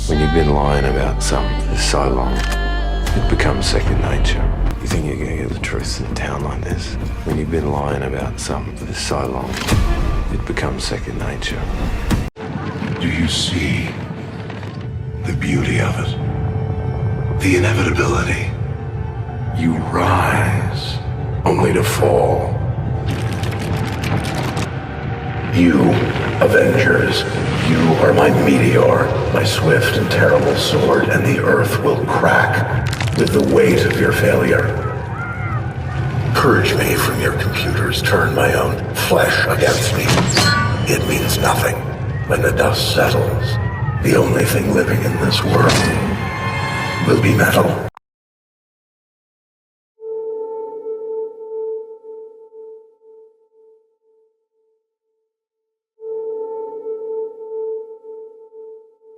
When you've been lying about something for so long, it becomes second nature. You think you're gonna get the truth in a town like this? When you've been lying about something for so long, it becomes second nature. Do you see the beauty of it? The inevitability. You rise, only to fall. You, Avengers, you are my meteor, my swift and terrible sword, and the earth will crack with the weight of your failure. Purge me from your computers, turn my own flesh against me. It means nothing. When the dust settles, the only thing living in this world will be metal.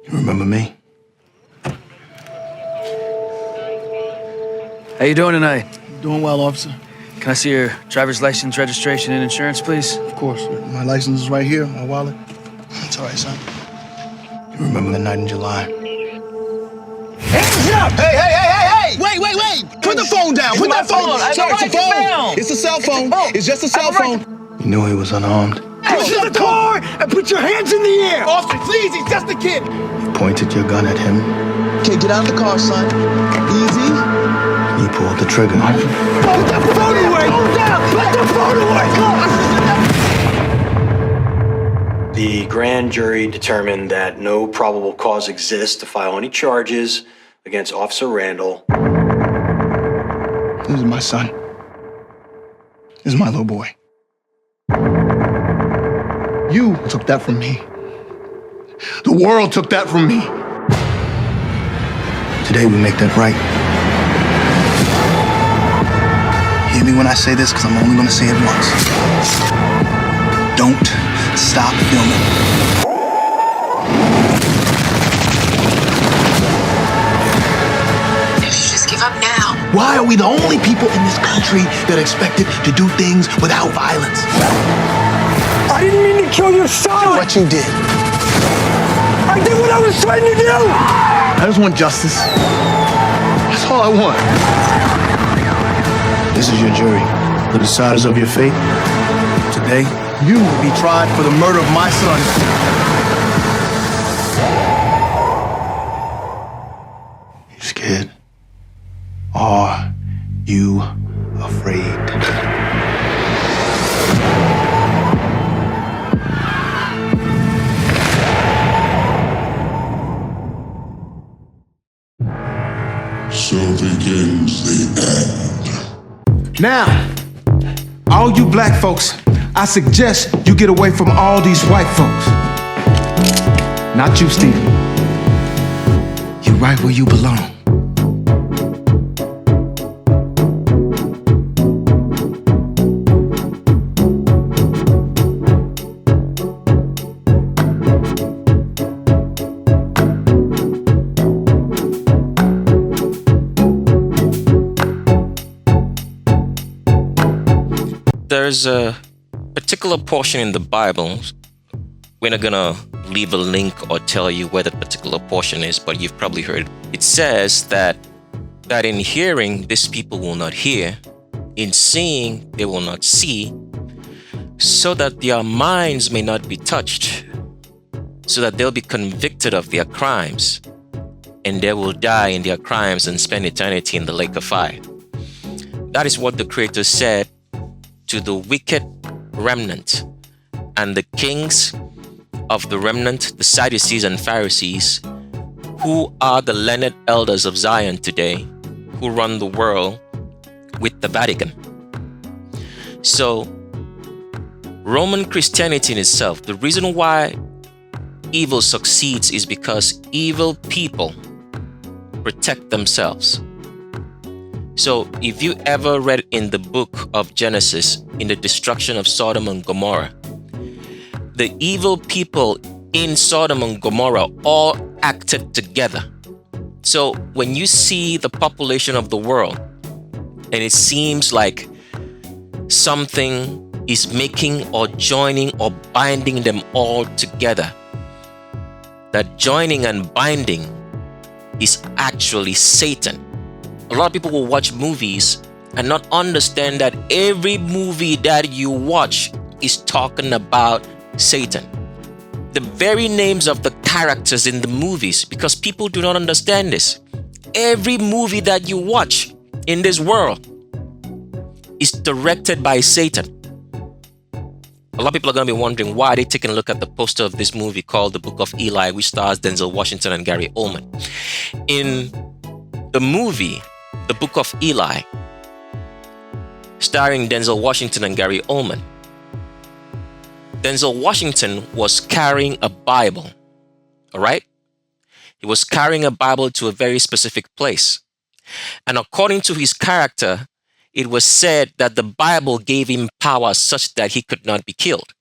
You remember me? How you doing tonight? Doing well, officer. Can I see your driver's license, registration, and insurance, please? Of course. My license is right here, my wallet. It's all right, son. You remember the night in July? Hands up! Hey! Wait! Put the phone down! Put that phone! Sir, It's a phone! It's a cell phone! It's just a cell phone! You knew he was unarmed. Get to the car and put your hands in the air! Officer, please, he's just a kid! You pointed your gun at him. Okay, get out of the car, son. Easy. You pulled the trigger. Put the phone away! Hold down! Put the phone away! The grand jury determined that no probable cause exists to file any charges against Officer Randall. This is my son. This is my little boy. You took that from me. The world took that from me. Today we make that right. Hear me when I say this, because I'm only going to say it once. Don't stop filming. You should just give up now. Why are we the only people in this country that are expected to do things without violence? I didn't mean to kill your son! What you did. I did what I was trying to do! I just want justice. That's all I want. This is your jury. The deciders of your fate. Today, you will be tried for the murder of my son. You scared? Are you afraid? So begins the end. Now, all you black folks, I suggest you get away from all these white folks. Not you, Steve. You're right where you belong. There's a particular portion in the Bible. We're not gonna leave a link or tell you where the particular portion is, but you've probably heard. It says that in hearing, this people will not hear, in seeing, they will not see, so that their minds may not be touched, so that they'll be convicted of their crimes, and they will die in their crimes and spend eternity in the lake of fire. That is what the Creator said to the wicked remnant and the kings of the remnant, the Sadducees and Pharisees, who are the learned elders of Zion today, who run the world with the Vatican. So, Roman Christianity in itself, the reason why evil succeeds is because evil people protect themselves. So if you ever read in the book of Genesis, in the destruction of Sodom and Gomorrah, the evil people in Sodom and Gomorrah all acted together. So when you see the population of the world, and it seems like something is making or joining or binding them all together, that joining and binding is actually Satan. A lot of people will watch movies and not understand that every movie that you watch is talking about Satan. The very names of the characters in the movies, because people do not understand this. Every movie that you watch in this world is directed by Satan. A lot of people are going to be wondering why they're taking a look at the poster of this movie called The Book of Eli, which stars Denzel Washington and Gary Oldman. In the movie, The Book of Eli, starring Denzel Washington and Gary Oldman, Denzel Washington was carrying a Bible, all right? He was carrying a Bible to a very specific place. And according to his character, it was said that the Bible gave him power such that he could not be killed.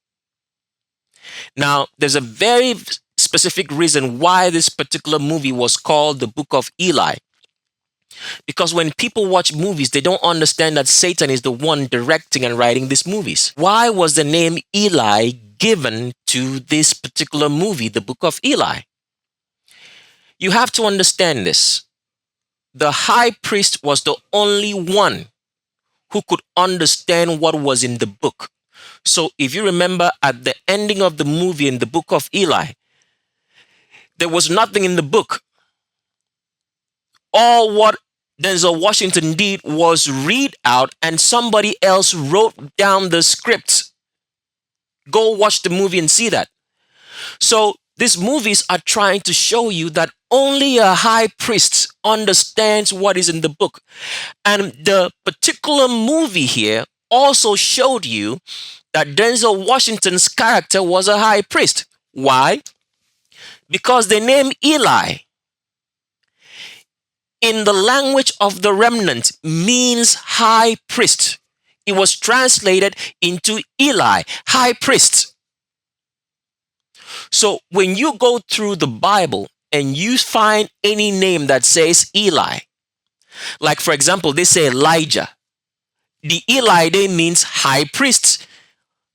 Now, there's a very specific reason why this particular movie was called The Book of Eli. Because when people watch movies, they don't understand that Satan is the one directing and writing these movies. Why was the name Eli given to this particular movie, The Book of Eli? You have to understand this. The high priest was the only one who could understand what was in the book. So if you remember at the ending of the movie in The Book of Eli, there was nothing in the book. All what Denzel Washington did was read out and somebody else wrote down the script. Go watch the movie and see that. So these movies are trying to show you that only a high priest understands what is in the book. And the particular movie here also showed you that Denzel Washington's character was a high priest. Why? Because the name Eli in the language of the remnant means high priest. It was translated into Eli, high priest. So when you go through the Bible and you find any name that says Eli, like for example, they say Elijah. The Eli there means high priest.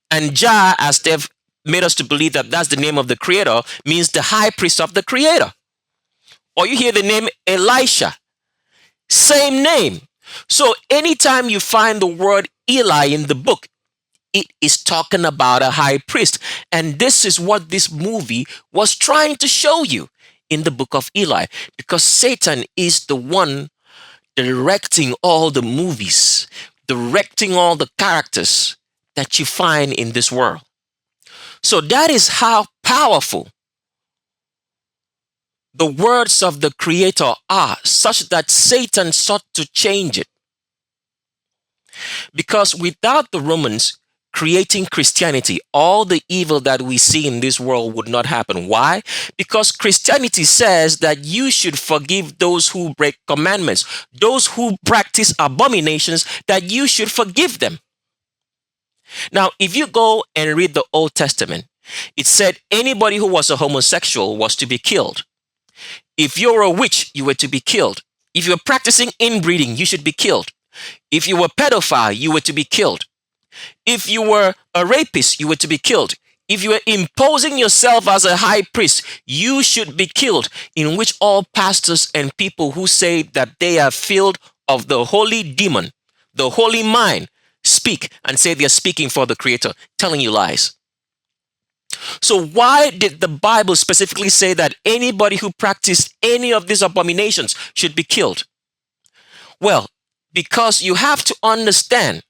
And Jah, as they've made us to believe that that's the name of the creator, means the high priest of the creator. Or you hear the name Elisha, same name. So anytime you find the word Eli in the book, it is talking about a high priest. And this is what this movie was trying to show you in the Book of Eli, because Satan is the one directing all the movies, directing all the characters that you find in this world. So that is how powerful the words of the Creator are, such that Satan sought to change it. Because without the Romans creating Christianity, all the evil that we see in this world would not happen. Why? Because Christianity says that you should forgive those who break commandments, those who practice abominations, that you should forgive them. Now, if you go and read the Old Testament, it said anybody who was a homosexual was to be killed. If you're a witch, you were to be killed. If you're practicing inbreeding, you should be killed. If you were a pedophile, you were to be killed. If you were a rapist, you were to be killed. If you were imposing yourself as a high priest, you should be killed. In which all pastors and people who say that they are filled of the holy demon, the holy mind, speak and say they are speaking for the Creator, telling you lies. So why did the Bible specifically say that anybody who practiced any of these abominations should be killed? Well, because you have to understand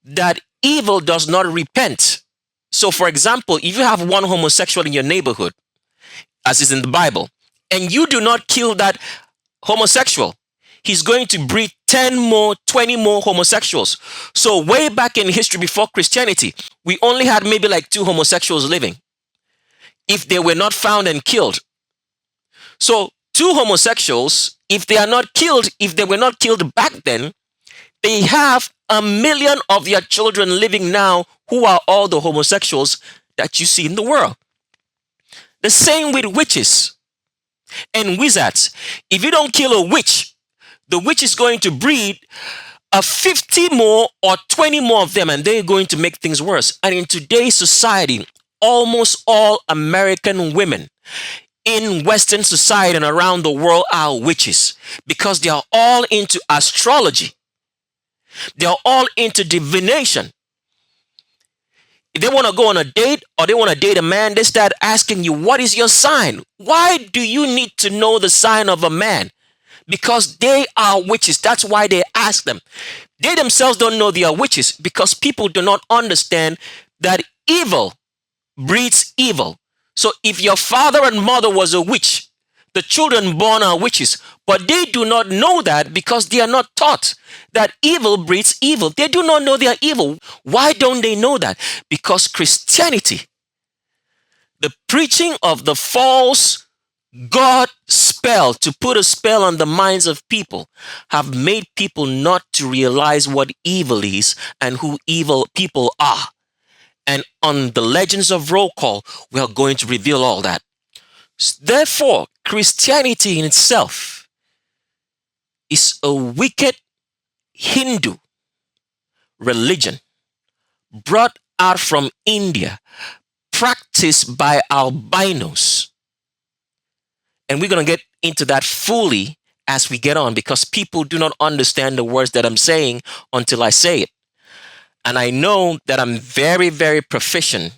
that evil does not repent. So for example, if you have one homosexual in your neighborhood, as is in the Bible, and you do not kill that homosexual, he's going to breed 10 more, 20 more homosexuals. So way back in history before Christianity, we only had maybe like 2 homosexuals living, if they were not found and killed. So 2 homosexuals, if they are not killed, if they were not killed back then, they have 1 million of their children living now who are all the homosexuals that you see in the world. The same with witches and wizards. If you don't kill a witch, the witch is going to breed 50 more or 20 more of them, and they're going to make things worse. And in today's society, almost all American women, in Western society and around the world are witches because they are all into astrology. They are all into divination. If they want to go on a date or they want to date a man, they start asking you, what is your sign? Why do you need to know the sign of a man? Because they are witches. That's why they ask them. They themselves don't know they are witches because people do not understand that evil breeds evil. So if your father and mother was a witch, the children born are witches, but they do not know that because they are not taught that evil breeds evil. They do not know they are evil. Why don't they know that? Because Christianity, the preaching of the false God spell, to put a spell on the minds of people, have made people not to realize what evil is and who evil people are. And on the Legends of Roll Call, we are going to reveal all that. Therefore, Christianity in itself is a wicked Hindu religion brought out from India, practiced by albinos. And we're going to get into that fully as we get on because people do not understand the words that I'm saying until I say it. And I know that I'm very, very proficient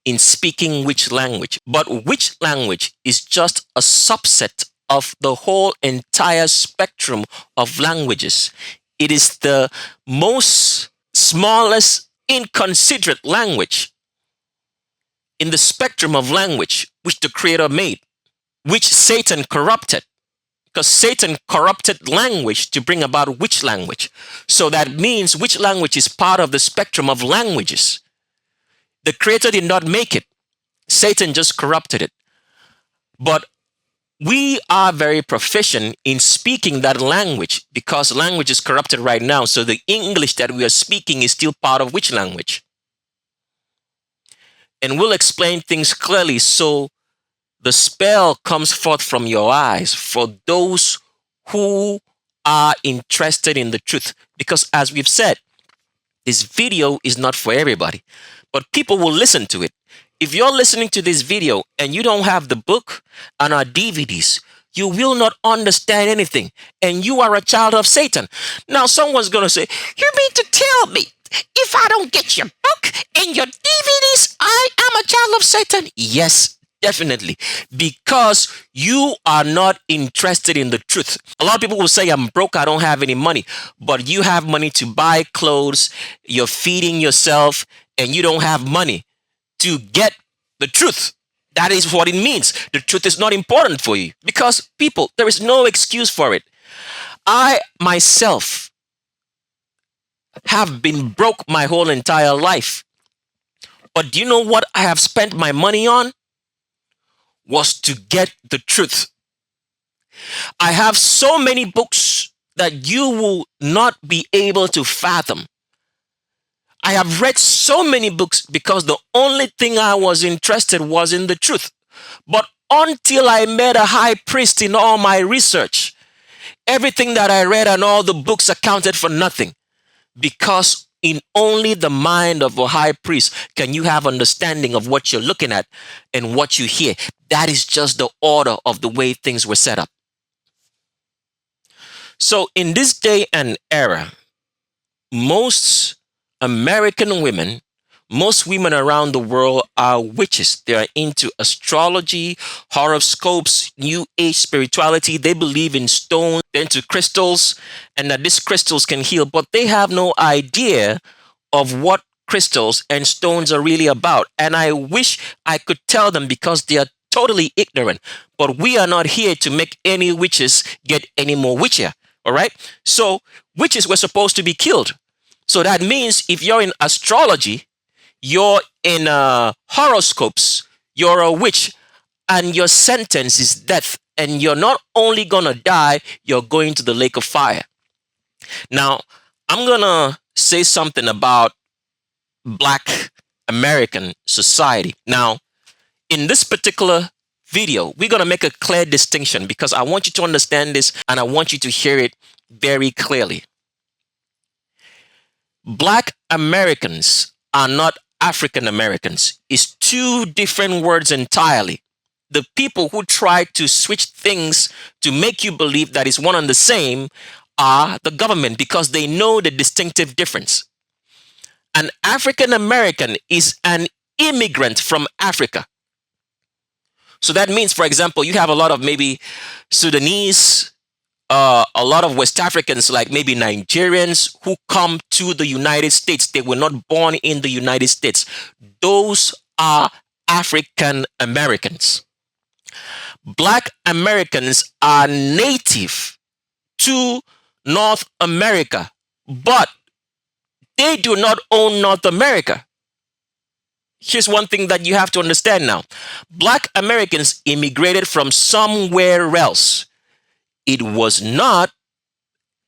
in speaking which language, but which language is just a subset of the whole entire spectrum of languages. It is the most smallest inconsiderate language in the spectrum of language which the Creator made, which Satan corrupted. Because Satan corrupted language to bring about which language. So that means which language is part of the spectrum of languages. The Creator did not make it. Satan just corrupted it. But we are very proficient in speaking that language because language is corrupted right now. So the English that we are speaking is still part of which language? And we'll explain things clearly so the spell comes forth from your eyes for those who are interested in the truth. Because as we've said, this video is not for everybody, but people will listen to it. If you're listening to this video and you don't have the book and our DVDs, you will not understand anything. And you are a child of Satan. Now, someone's going to say, you mean to tell me if I don't get your book and your DVDs, I am a child of Satan? Yes, definitely. Because you are not interested in the truth. A lot of people will say, I'm broke, I don't have any money. But you have money to buy clothes, you're feeding yourself, and you don't have money to get the truth. That is what it means. The truth is not important for you because people, there is no excuse for it. I myself have been broke my whole entire life. But do you know what I have spent my money on? Was to get the truth. I have so many books that you will not be able to fathom. I have read so many books because the only thing I was interested was in the truth. But until I met a high priest in all my research, everything that I read and all the books accounted for nothing. Because in only the mind of a high priest can you have understanding of what you're looking at and what you hear. That is just the order of the way things were set up. So in this day and era, most American women, most women around the world are witches. They are into astrology, horoscopes, new age spirituality. They believe in stone, they're into crystals, and that these crystals can heal, but they have no idea of what crystals and stones are really about. And I wish I could tell them because they are totally ignorant. But we are not here to make any witches get any more witchier. All right. So witches were supposed to be killed. So that means if you're in astrology, you're in horoscopes, you're a witch, and your sentence is death. And you're not only going to die, you're going to the lake of fire. Now, I'm going to say something about Black American society. Now, in this particular video, we're going to make a clear distinction because I want you to understand this and I want you to hear it very clearly. Black Americans are not African Americans. It's two different words entirely. the people who try to switch things to make you believe that it's one and the same are the government, because they know the distinctive difference. An African American is an immigrant from Africa. So that means, for example, you have a lot of maybe Sudanese, a lot of West Africans, like maybe Nigerians, who come to the United States. They were not born in the United States. Those are African Americans. Black Americans are native to North America, but they do not own North America. Here's one thing that you have to understand now. Black Americans immigrated from somewhere else. It was not,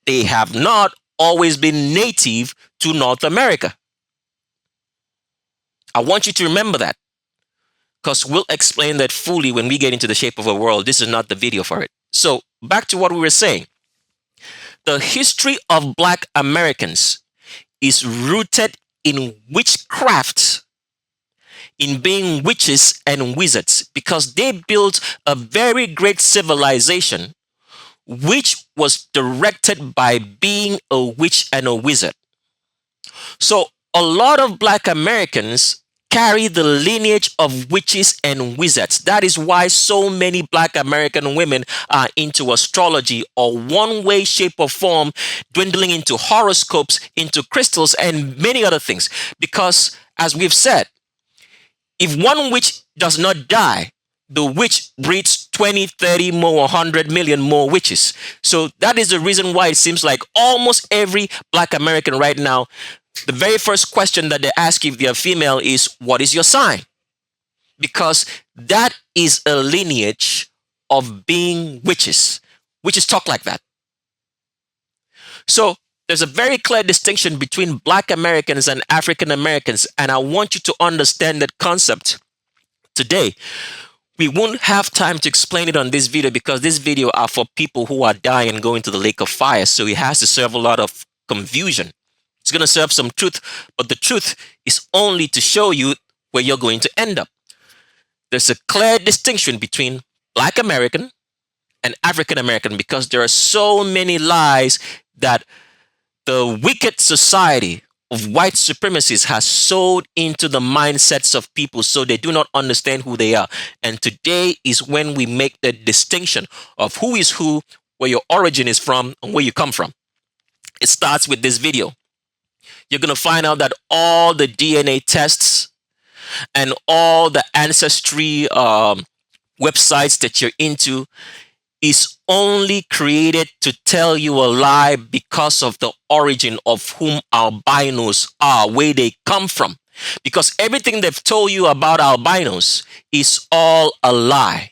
they have not always been native to North America. I want you to remember that, because we'll explain that fully when we get into The Shape of a World. This is not the video for it. So back to what we were saying. The history of Black Americans is rooted in witchcraft, in being witches and wizards, because they built a very great civilization which was directed by being a witch and a wizard. So a lot of Black Americans carry the lineage of witches and wizards. That is why so many Black American women are into astrology, or one way, shape, or form, dwindling into horoscopes, into crystals, and many other things. Because, as we've said, if one witch does not die, the witch breeds 20, 30 more, 100 million more witches. So that is the reason why it seems like almost every Black American right now, the very first question that they ask if they're female is, what is your sign? Because that is a lineage of being witches. Witches talk like that. So there's a very clear distinction between Black Americans and African Americans, and I want you to understand that concept today. We won't have time to explain it on this video, because this video are for people who are dying and going to the lake of fire. So it has to serve a lot of confusion. It's going to serve some truth, but the truth is only to show you where you're going to end up. There's a clear distinction between Black American and African American, because there are so many lies that the wicked society of white supremacists has sowed into the mindsets of people, so they do not understand who they are. And today is when we make the distinction of who is who, where your origin is from, and where you come from. It starts with this video. You're going to find out that all the DNA tests and all the ancestry websites that you're into is only created to tell you a lie because of the origin of whom albinos are, where they come from. Because everything they've told you about albinos is all a lie.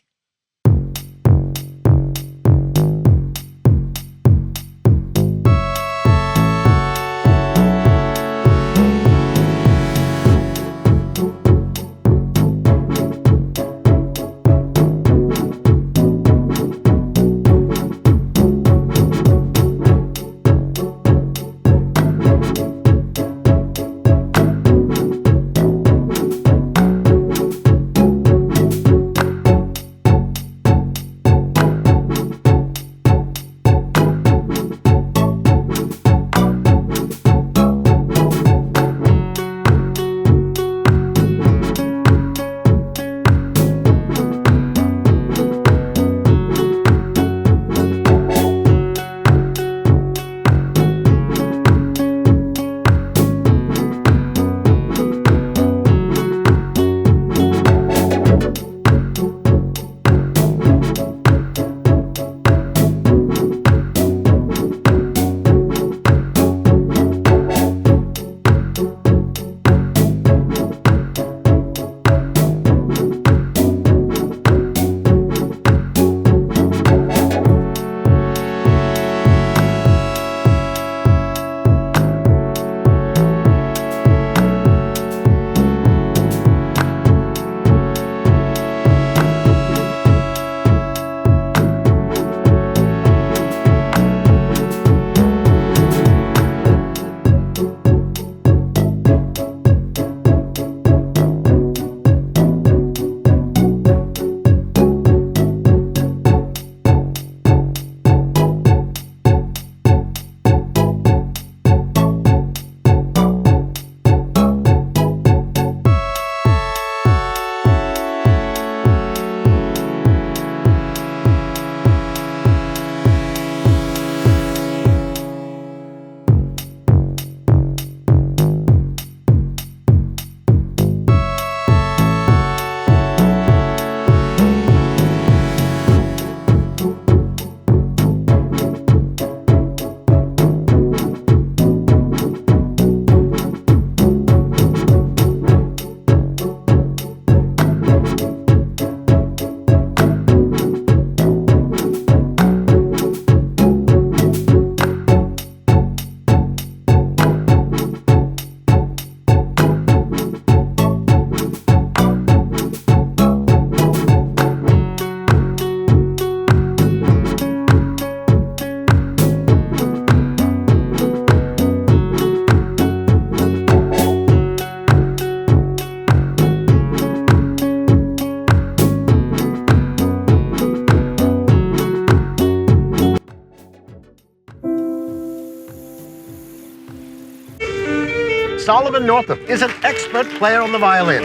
Solomon Northup is an expert player on the violin.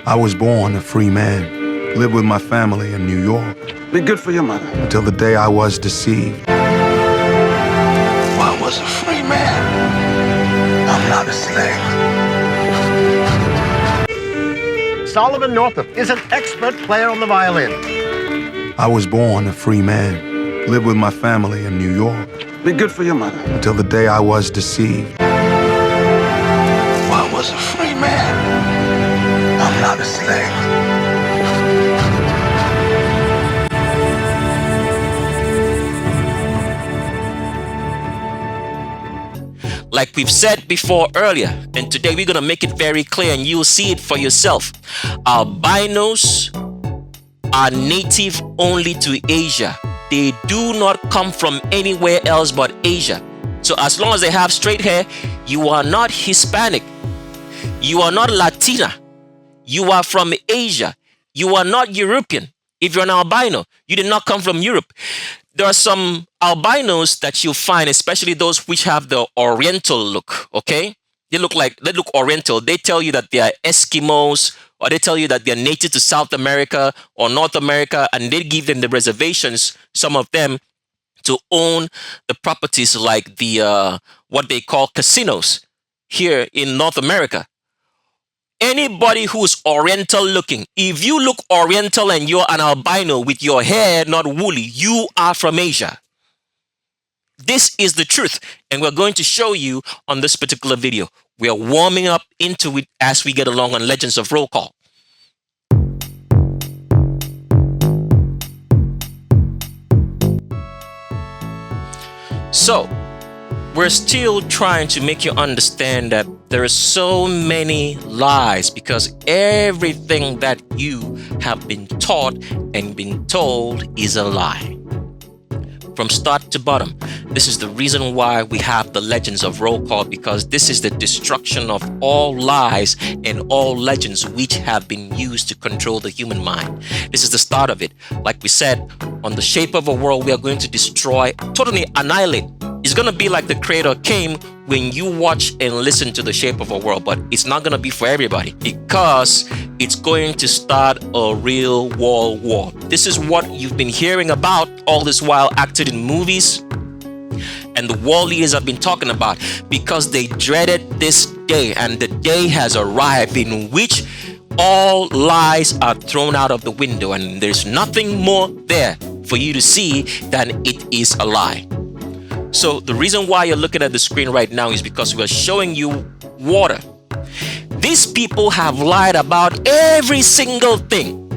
I was born a free man, lived with my family in New York, Be good for your mother. until the day I was deceived. I was a free man. I'm not a slave. Solomon Northup is an expert player on the violin. I was born a free man, lived with my family in New York, Be good for your mother. until the day I was deceived. I was a free man. I'm not a slave. Like we've said before earlier, and today we're going to make it very clear and you'll see it for yourself. Albinos are native only to Asia. They do not come from anywhere else but Asia. So as long as they have straight hair, you are not Hispanic. You are not Latina. You are from Asia. You are not European. If you're an albino, you did not come from Europe. There are some albinos that you'll find, especially those which have the Oriental look, okay? They look Oriental. They tell you that they are Eskimos, or they tell you that they're native to South America or North America, and they give them the reservations, some of them, to own the properties like the, what they call casinos here in North America. Anybody who's Oriental looking, if you look Oriental and you're an albino with your hair not woolly, you are from Asia. This is the truth, and we're going to show you on this particular video. We are warming up into it as we get along on Legends of Roll Call. So, we're still trying to make you understand that there are so many lies because everything that you have been taught and been told is a lie. From start to bottom, this is the reason why we have the Legends of Roll Call, because this is the destruction of all lies and all legends which have been used to control the human mind. This is the start of it. Like we said, on The Shape of a World, we are going to destroy, totally annihilate. It's going to be like the creator came when you watch and listen to The Shape of a World, but it's not going to be for everybody because it's going to start a real world war. This is what you've been hearing about all this while, acted in movies, and the world leaders have been talking about, because they dreaded this day, and the day has arrived in which all lies are thrown out of the window, and there's nothing more there for you to see than it is a lie. So the reason why you're looking at the screen right now is because we're showing you water. These people have lied about every single thing.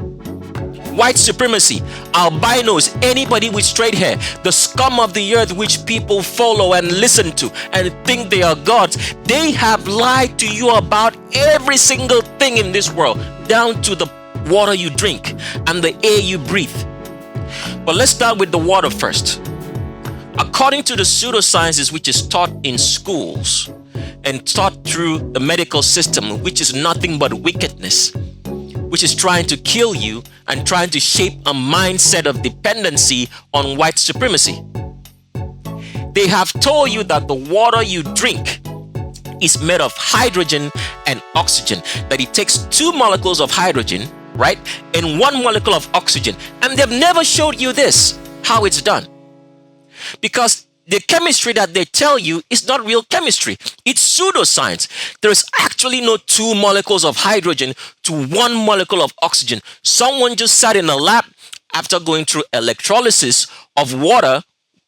White supremacy, albinos, anybody with straight hair, the scum of the earth which people follow and listen to and think they are gods. They have lied to you about every single thing in this world, down to the water you drink and the air you breathe. But let's start with the water first. According to the pseudosciences which is taught in schools and taught through the medical system, which is nothing but wickedness, which is trying to kill you and trying to shape a mindset of dependency on white supremacy. They have told you that the water you drink is made of hydrogen and oxygen, that it takes 2 molecules of hydrogen, right, and 1 molecule of oxygen. And they've never showed you this, how it's done. Because the chemistry that they tell you is not real chemistry. It's pseudoscience. There is actually no 2 molecules of hydrogen to 1 molecule of oxygen. Someone just sat in a lab after going through electrolysis of water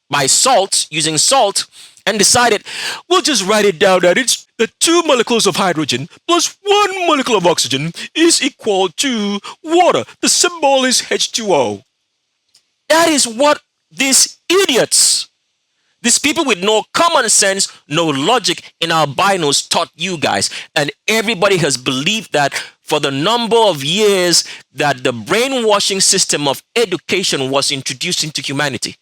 by salt, using salt, and decided, we'll just write it down that it's the 2 molecules of hydrogen plus 1 molecule of oxygen is equal to water. The symbol is H2O. That is what these idiots, these people with no common sense, no logic in albinos taught you guys. And everybody has believed that for the number of years that the brainwashing system of education was introduced into humanity.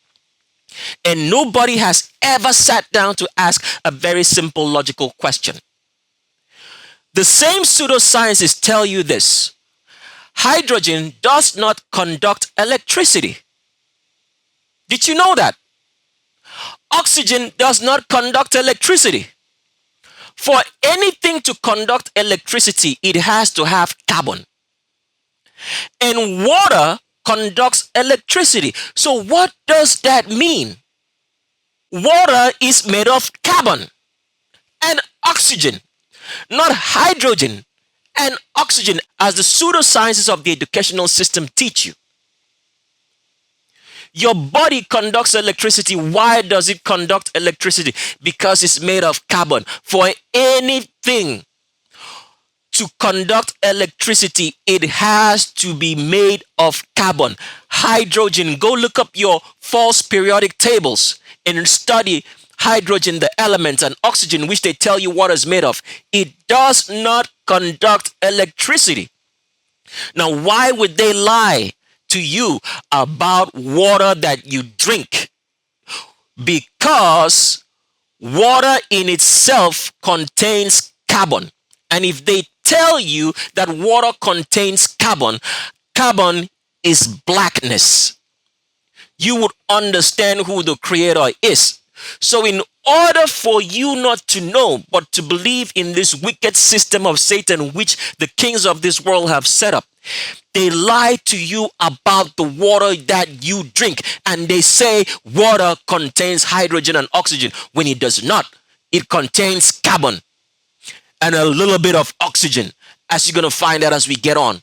And nobody has ever sat down to ask a very simple logical question. The same pseudosciences tell you this: hydrogen does not conduct electricity. Did you know that? Oxygen does not conduct electricity. For anything to conduct electricity, it has to have carbon. And water conducts electricity. So what does that mean? Water is made of carbon and oxygen, not hydrogen and oxygen, as the pseudosciences of the educational system teach you. Your body conducts electricity. Why does it conduct electricity? Because it's made of carbon. For anything to conduct electricity, it has to be made of carbon. Hydrogen, go look up your false periodic tables and study hydrogen, the elements, and oxygen, which they tell you what is made of. It does not conduct electricity. Now, why would they lie to you about water that you drink? Because water in itself contains carbon. And if they tell you that water contains carbon, carbon is blackness, you would understand who the creator is. So in order for you not to know, but to believe in this wicked system of Satan, which the kings of this world have set up, they lie to you about the water that you drink. And they say water contains hydrogen and oxygen, when it does not. It contains carbon and a little bit of oxygen, as you're going to find out as we get on.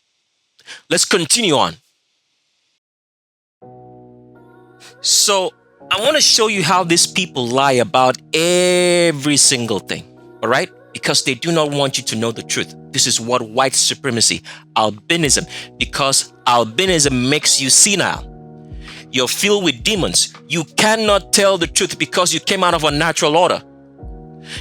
Let's continue on. So I want to show you how these people lie about every single thing, all right? Because they do not want you to know the truth. This is what white supremacy, albinism, because albinism makes you senile. You're filled with demons. You cannot tell the truth because you came out of a natural order.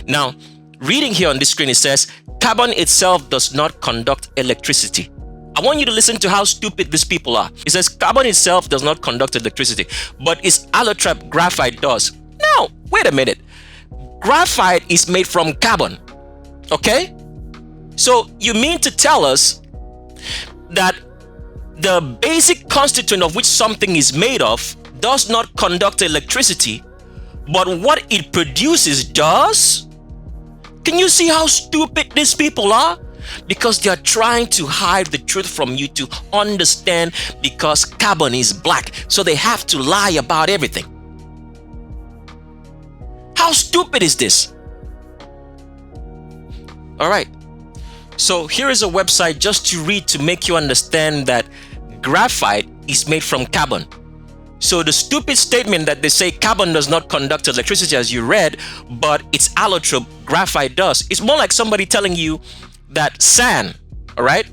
Now, reading here on this screen, it says, carbon itself does not conduct electricity. I want you to listen to how stupid these people are. It says carbon itself does not conduct electricity, but its allotrap graphite does. Now, wait a minute. Graphite is made from carbon, okay? So you mean to tell us that the basic constituent of which something is made of does not conduct electricity, but what it produces does? Can you see how stupid these people are? Because they are trying to hide the truth from you to understand, because carbon is black, so they have to lie about everything. How stupid is this? All right. So here is a website just to read to make you understand that graphite is made from carbon. So the stupid statement that they say carbon does not conduct electricity, as you read, but its allotrope graphite does, it's more like somebody telling you that sand, all right,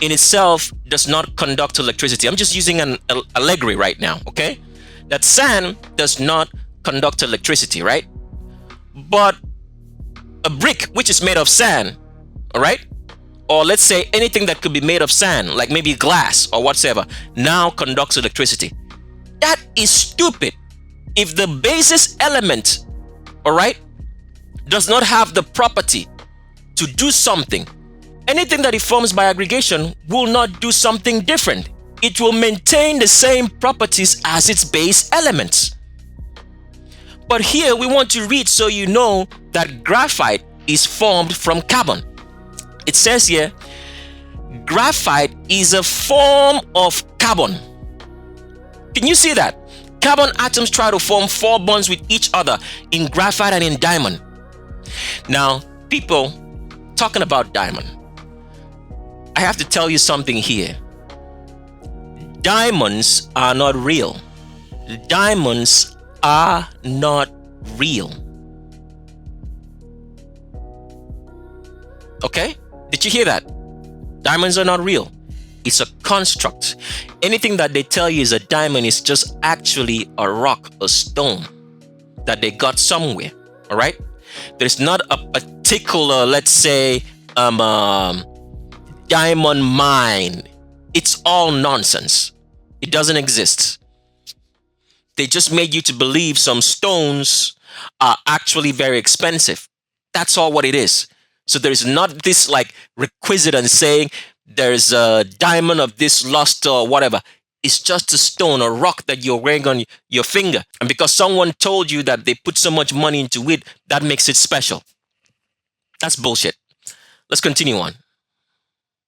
in itself does not conduct electricity. I'm just using an allegory right now, okay? That sand does not conduct electricity, right? But a brick which is made of sand, all right, or let's say anything that could be made of sand, like maybe glass or whatsoever, now conducts electricity. That is stupid. If the basis element, all right, does not have the property to do something, anything that it forms by aggregation will not do something different. It will maintain the same properties as its base elements. But here we want to read so you know that graphite is formed from carbon. It says here, graphite is a form of carbon. Can you see that? Carbon atoms try to form 4 bonds with each other in graphite and in diamond. Now, people talking about diamond, I have to tell you something here. Diamonds are not real. Diamonds are not real. Okay? Did you hear that? Diamonds are not real. It's a construct. Anything that they tell you is a diamond is just actually a rock, a stone that they got somewhere. All right? There's not a particular, let's say, diamond mine. It's all nonsense. It doesn't exist. They just made you to believe some stones are actually very expensive. That's all what it is. So there's not this like requisite and saying there's a diamond of this luster or whatever. It's just a stone, a rock that you're wearing on your finger. And because someone told you that they put so much money into it, that makes it special. That's bullshit. Let's continue on.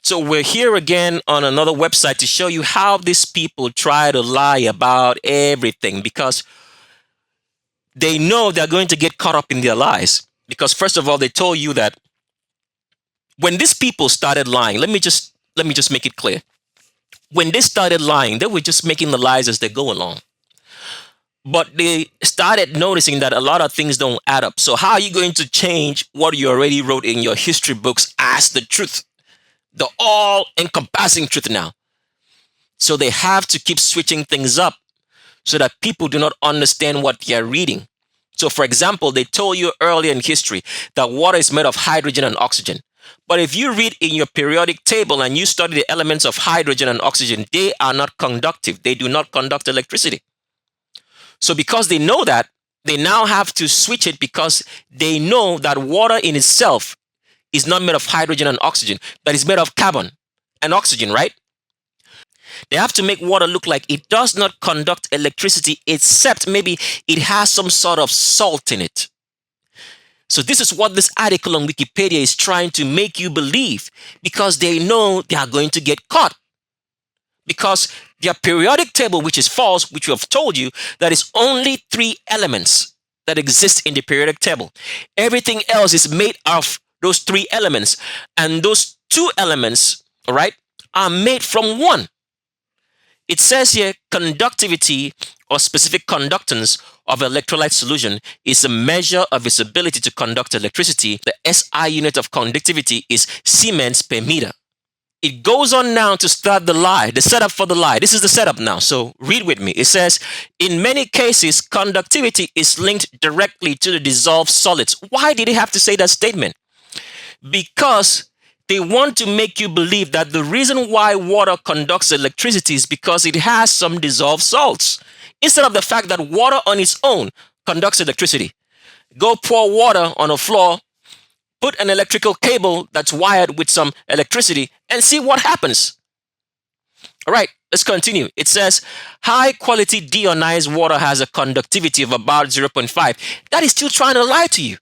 So we're here again on another website to show you how these people try to lie about everything because they know they're going to get caught up in their lies. Because first of all, they told you that when these people started lying, let me just make it clear. When they started lying, they were just making the lies as they go along. But they started noticing that a lot of things don't add up. So how are you going to change what you already wrote in your history books as the truth? The all-encompassing truth now. So they have to keep switching things up so that people do not understand what they are reading. So for example, they told you earlier in history that water is made of hydrogen and oxygen. But if you read in your periodic table and you study the elements of hydrogen and oxygen, they are not conductive. They do not conduct electricity. So because they know that, they now have to switch it because they know that water in itself is not made of hydrogen and oxygen, but it's made of carbon and oxygen, right? They have to make water look like it does not conduct electricity, except maybe it has some sort of salt in it. So this is what this article on Wikipedia is trying to make you believe, because they know they are going to get caught. Because their periodic table, which is false, which we have told you, that is only 3 elements that exist in the periodic table. Everything else is made of those 3 elements. And those 2 elements, all right, are made from 1. It says here, conductivity or specific conductance of electrolyte solution is a measure of its ability to conduct electricity. The SI unit of conductivity is Siemens per meter. It goes on now to start the lie, the setup for the lie. This is the setup now, so read with me. It says, in many cases, conductivity is linked directly to the dissolved solids. Why did he have to say that statement? Because they want to make you believe that the reason why water conducts electricity is because it has some dissolved salts, instead of the fact that water on its own conducts electricity. Go pour water on a floor, put an electrical cable that's wired with some electricity, and see what happens. All right, let's continue. It says, high quality deionized water has a conductivity of about 0.5. That is still trying to lie to you.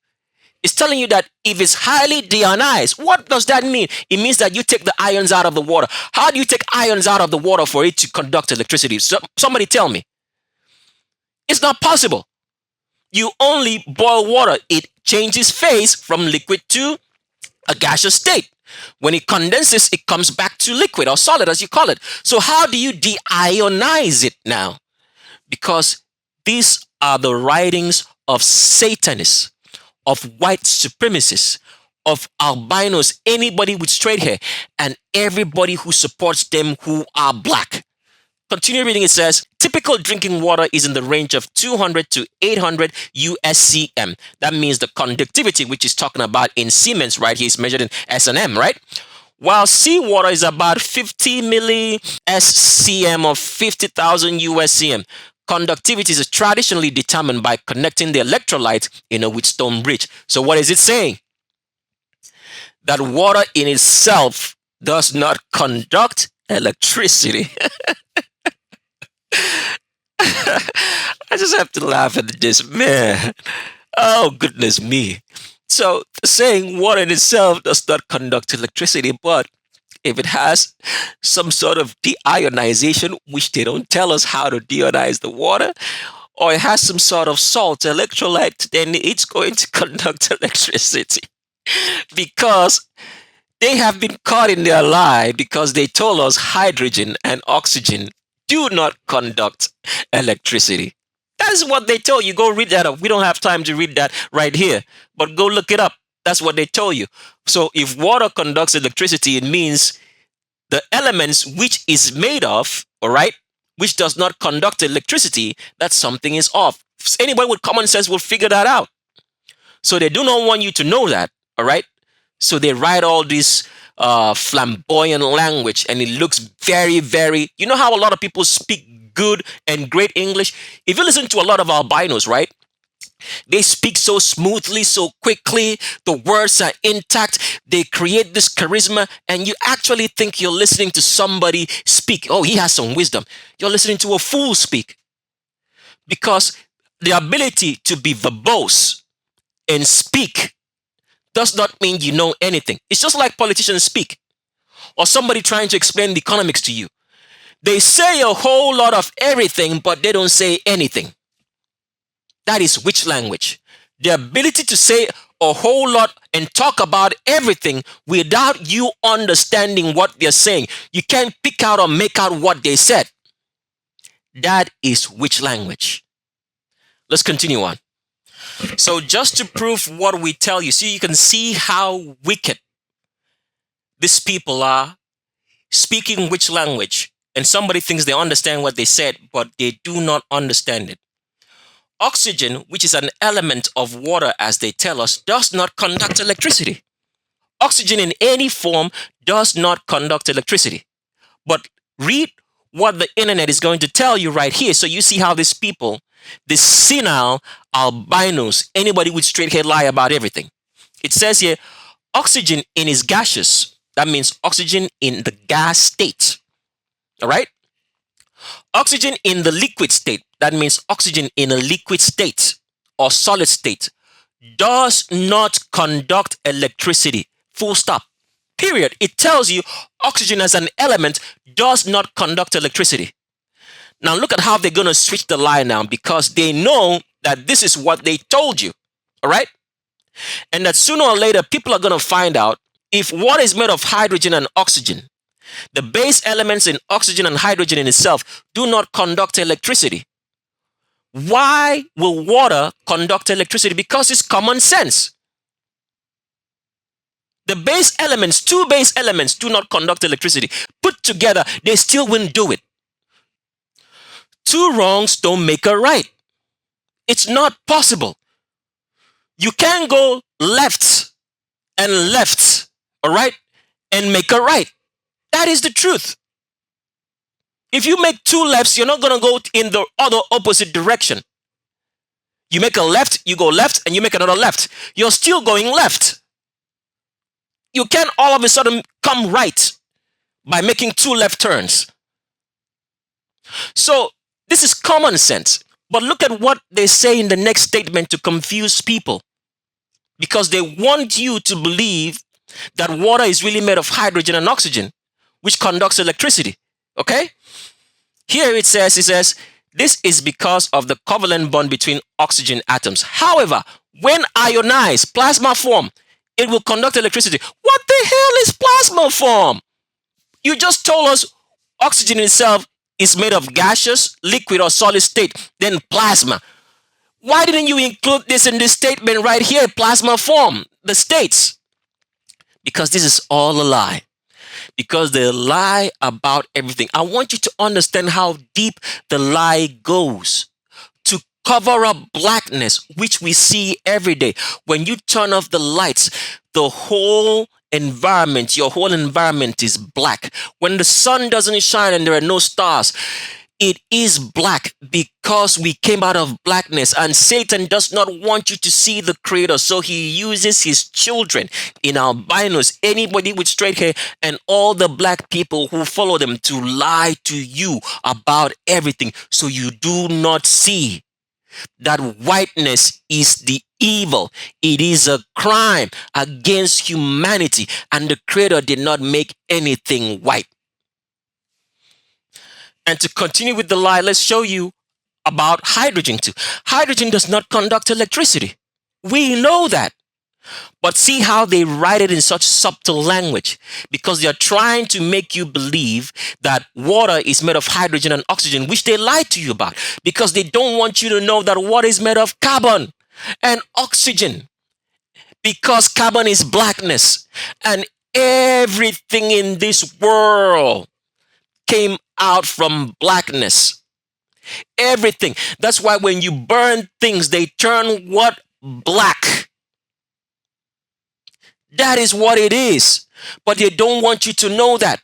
It's telling you that if it's highly deionized, what does that mean? It means that you take the ions out of the water. How do you take ions out of the water for it to conduct electricity? Somebody tell me. It's not possible. You only boil water. It changes phase from liquid to a gaseous state. When it condenses, it comes back to liquid or solid, as you call it. So how do you deionize it now? Because these are the writings of Satanists, of white supremacists, of albinos, anybody with straight hair, and everybody who supports them who are black. Continue reading. It says, typical drinking water is in the range of 200 to 800 USCM. That means the conductivity, which is talking about in Siemens, right? He's measured in S&M, right? While seawater is about 50 milli SCM or 50,000 USCM. Conductivity is traditionally determined by connecting the electrolyte in a Wheatstone bridge. So what is it saying? That water in itself does not conduct electricity. I just have to laugh at this, man. Oh, goodness me. So saying water in itself does not conduct electricity, but if it has some sort of deionization, which they don't tell us how to deionize the water, or it has some sort of salt electrolyte, then it's going to conduct electricity. Because they have been caught in their lie, because they told us hydrogen and oxygen do not conduct electricity. That's what they told you. Go read that up. We don't have time to read that right here, but go look it up. That's what they told you. So if water conducts electricity, it means the elements which is made of, all right, which does not conduct electricity, that something is off. Anybody with common sense will figure that out. So they do not want you to know that, all right? So they write all this flamboyant language, and it looks very, very, you know how a lot of people speak good and great English? If you listen to a lot of albinos, right? They speak so smoothly, so quickly. The words are intact. They create this charisma, and you actually think you're listening to somebody speak. Oh, he has some wisdom. You're listening to a fool speak. Because the ability to be verbose and speak does not mean you know anything. It's just like politicians speak or somebody trying to explain the economics to you. They say a whole lot of everything, but they don't say anything. That is witch language. The ability to say a whole lot and talk about everything without you understanding what they're saying. You can't pick out or make out what they said. That is witch language. Let's continue on. So just to prove what we tell you, see, you can see how wicked these people are speaking witch language. And somebody thinks they understand what they said, but they do not understand it. Oxygen, which is an element of water as they tell us, does not conduct electricity. Oxygen in any form does not conduct electricity. But read what the internet is going to tell you right here. So you see how these people, these senile albinos, anybody with straight head lie about everything. It says here, oxygen in its gaseous. That means oxygen in the gas state. All right? Oxygen in the liquid state. That means oxygen in a liquid state or solid state does not conduct electricity. Full stop. Period. It tells you oxygen as an element does not conduct electricity. Now look at how they're going to switch the lie now, because they know that this is what they told you. All right? And that sooner or later people are going to find out if water is made of hydrogen and oxygen. The base elements in oxygen and hydrogen in itself do not conduct electricity. Why will water conduct electricity? Because it's common sense. The base elements, two base elements, do not conduct electricity. Put together, they still wouldn't do it. Two wrongs don't make a right. It's not possible. You can't go left and left, all right, and make a right. That is the truth. If you make two lefts, you're not going to go in the other opposite direction. You make a left, you go left, and you make another left. You're still going left. You can't all of a sudden come right by making two left turns. So this is common sense. But look at what they say in the next statement to confuse people. Because they want you to believe that water is really made of hydrogen and oxygen, which conducts electricity. Okay? Here it says, this is because of the covalent bond between oxygen atoms. However, when ionized, plasma form, it will conduct electricity. What the hell is plasma form? You just told us oxygen itself is made of gaseous, liquid, or solid state, then plasma. Why didn't you include this in this statement right here, plasma form, the states? Because this is all a lie. Because they lie about everything. I want you to understand how deep the lie goes to cover up blackness, which we see every day. When you turn off the lights, the whole environment, your whole environment is black. When the sun doesn't shine and there are no stars, it is black because we came out of blackness, and Satan does not want you to see the creator. So he uses his children in albinos, anybody with straight hair, and all the black people who follow them to lie to you about everything. So you do not see that whiteness is the evil. It is a crime against humanity, and the creator did not make anything white. And to continue with the lie, let's show you about hydrogen too. Hydrogen does not conduct electricity. We know that. But see how they write it in such subtle language, because they're trying to make you believe that water is made of hydrogen and oxygen, which they lied to you about, because they don't want you to know that water is made of carbon and oxygen, because carbon is blackness, and everything in this world came out from blackness. Everything. That's why when you burn things, they turn what? Black. That is what it is. But they don't want you to know that.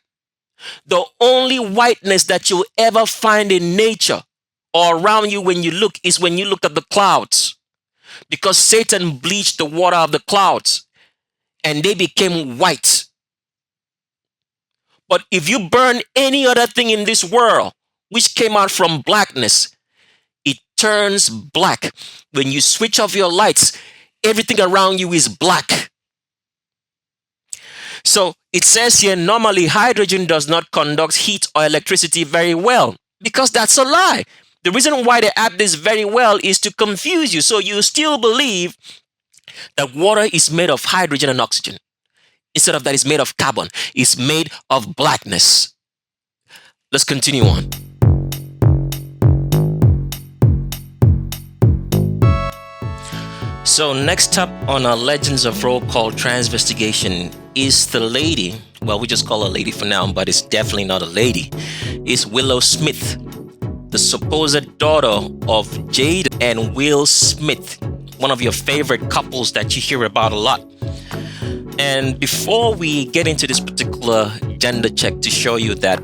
The only whiteness that you'll ever find in nature or around you when you look is when you look at the clouds. Because Satan bleached the water of the clouds and they became white. But if you burn any other thing in this world which came out from blackness, it turns black. When you switch off your lights, everything around you is black. So it says here, normally hydrogen does not conduct heat or electricity very well, because that's a lie. The reason why they add this very well is to confuse you. So you still believe that water is made of hydrogen and oxygen. Instead of that, it's made of carbon. It's made of blackness. Let's continue on. So next up on our Legends of Roll Call Transvestigation is the lady, well, we just call her lady for now, but it's definitely not a lady, is Willow Smith, the supposed daughter of Jade and Will Smith, one of your favorite couples that you hear about a lot. And before we get into this particular gender check to show you that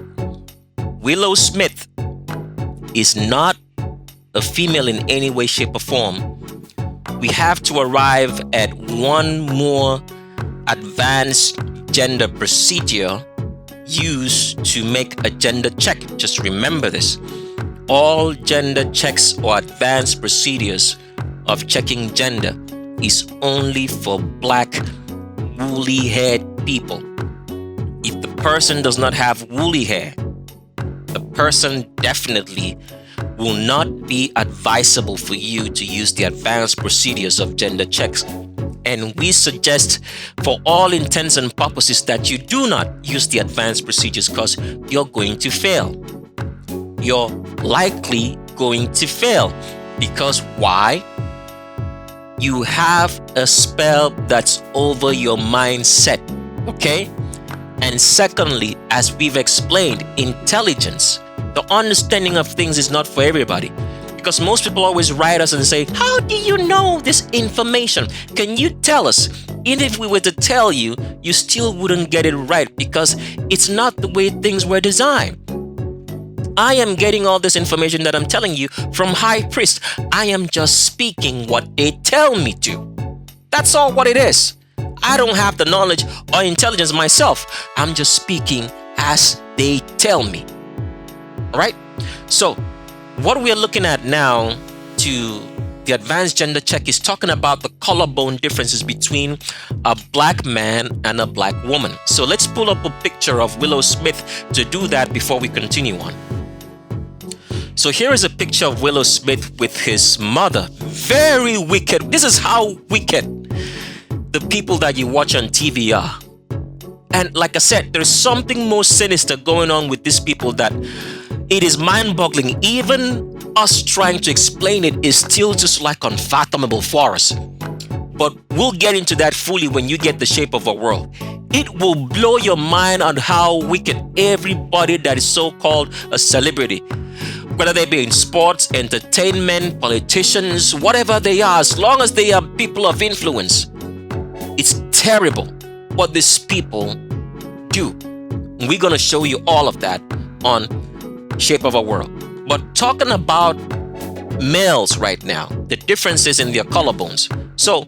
Willow Smith is not a female in any way, shape, or form, we have to arrive at one more advanced gender procedure used to make a gender check. Just remember this. All gender checks or advanced procedures of checking gender is only for black, woolly-haired people. If the person does not have woolly hair, the person definitely will not be advisable for you to use the advanced procedures of gender checks. And we suggest for all intents and purposes that you do not use the advanced procedures, because you're going to fail. You're likely going to fail. Because why? You have a spell that's over your mindset, okay? And secondly, as we've explained, intelligence, the understanding of things is not for everybody. Because most people always write us and say, how do you know this information? Can you tell us? Even if we were to tell you, you still wouldn't get it right, because it's not the way things were designed. I am getting all this information that I'm telling you from High Priest. I am just speaking what they tell me to. That's all what it is. I don't have the knowledge or intelligence myself. I'm just speaking as they tell me. All right? So what we are looking at now to the advanced gender check is talking about the collarbone differences between a black man and a black woman. So let's pull up a picture of Willow Smith to do that before we continue on. So here is a picture of Willow Smith with his mother. Very wicked. This is how wicked the people that you watch on TV are. And like I said, there's something more sinister going on with these people that it is mind-boggling. Even us trying to explain it is still just like unfathomable for us. But we'll get into that fully when you get The Shape of a World. It will blow your mind on how wicked everybody that is so-called a celebrity, whether they be in sports, entertainment, politicians, whatever they are, as long as they are people of influence, it's terrible what these people do. We're going to show you all of that on Shape of a World. But talking about males right now, the differences in their collarbones. So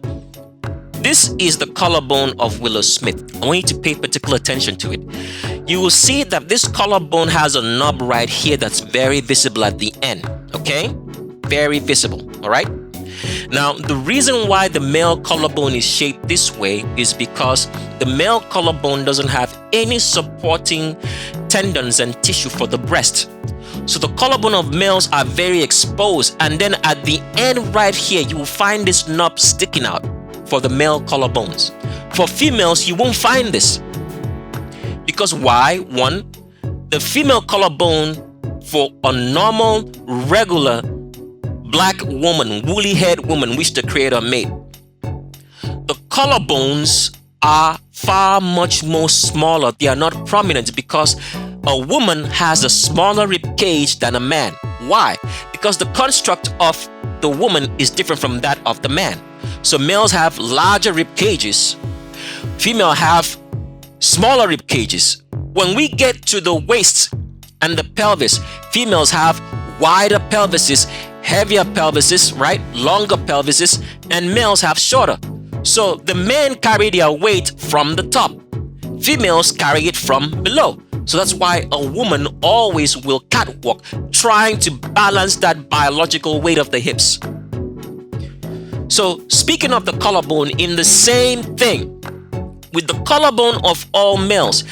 this is the collarbone of Willow Smith. I want you to pay particular attention to it. You will see that this collarbone has a knob right here that's very visible at the end. Okay? Very visible. All right? Now, the reason why the male collarbone is shaped this way is because the male collarbone doesn't have any supporting tendons and tissue for the breast. So the collarbone of males are very exposed, and then at the end right here, you will find this knob sticking out for the male collarbones. For females, you won't find this. Because why? One, the female collarbone for a normal, regular black woman, woolly-haired woman, which the Creator made, the collarbones are far much more smaller. They are not prominent because a woman has a smaller rib cage than a man. Why? Because the construct of the woman is different from that of the man. So males have larger rib cages, females have smaller rib cages. When we get to the waist and the pelvis, females have wider pelvises, heavier pelvises, right? Longer pelvises, and males have shorter. So the men carry their weight from the top. Females carry it from below. So that's why a woman always will catwalk, trying to balance that biological weight of the hips. So speaking of the collarbone, in the same thing, with the collarbone of all males.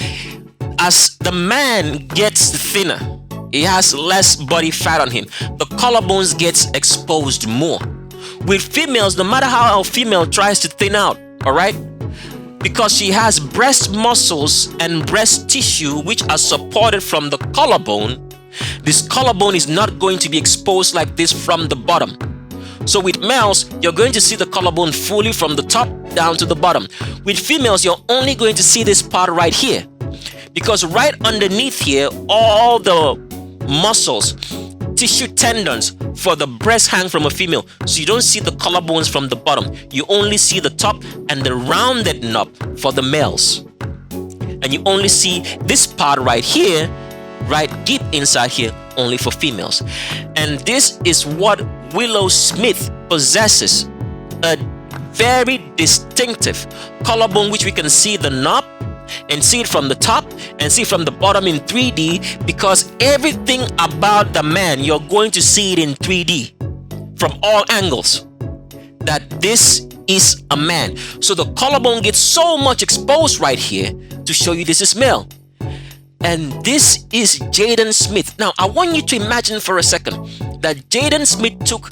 As the man gets thinner, he has less body fat on him, the collarbones gets exposed more. With females, no matter how a female tries to thin out, all right, because she has breast muscles and breast tissue which are supported from the collarbone, this collarbone is not going to be exposed like this from the bottom. So with males, you're going to see the collarbone fully from the top down to the bottom. With females, you're only going to see this part right here, because right underneath here, all the muscles, tissue, tendons for the breast hang from a female. So you don't see the collarbones from the bottom. You only see the top and the rounded knob for the males. And you only see this part right here, right deep inside here, only for females. And this is what Willow Smith possesses, a very distinctive collarbone, which we can see the knob and see it from the top and see from the bottom in 3D, because everything about the man, you're going to see it in 3D from all angles, that this is a man. So the collarbone gets so much exposed right here to show you this is male. And this is Jaden Smith. Now, I want you to imagine for a second that Jaden Smith took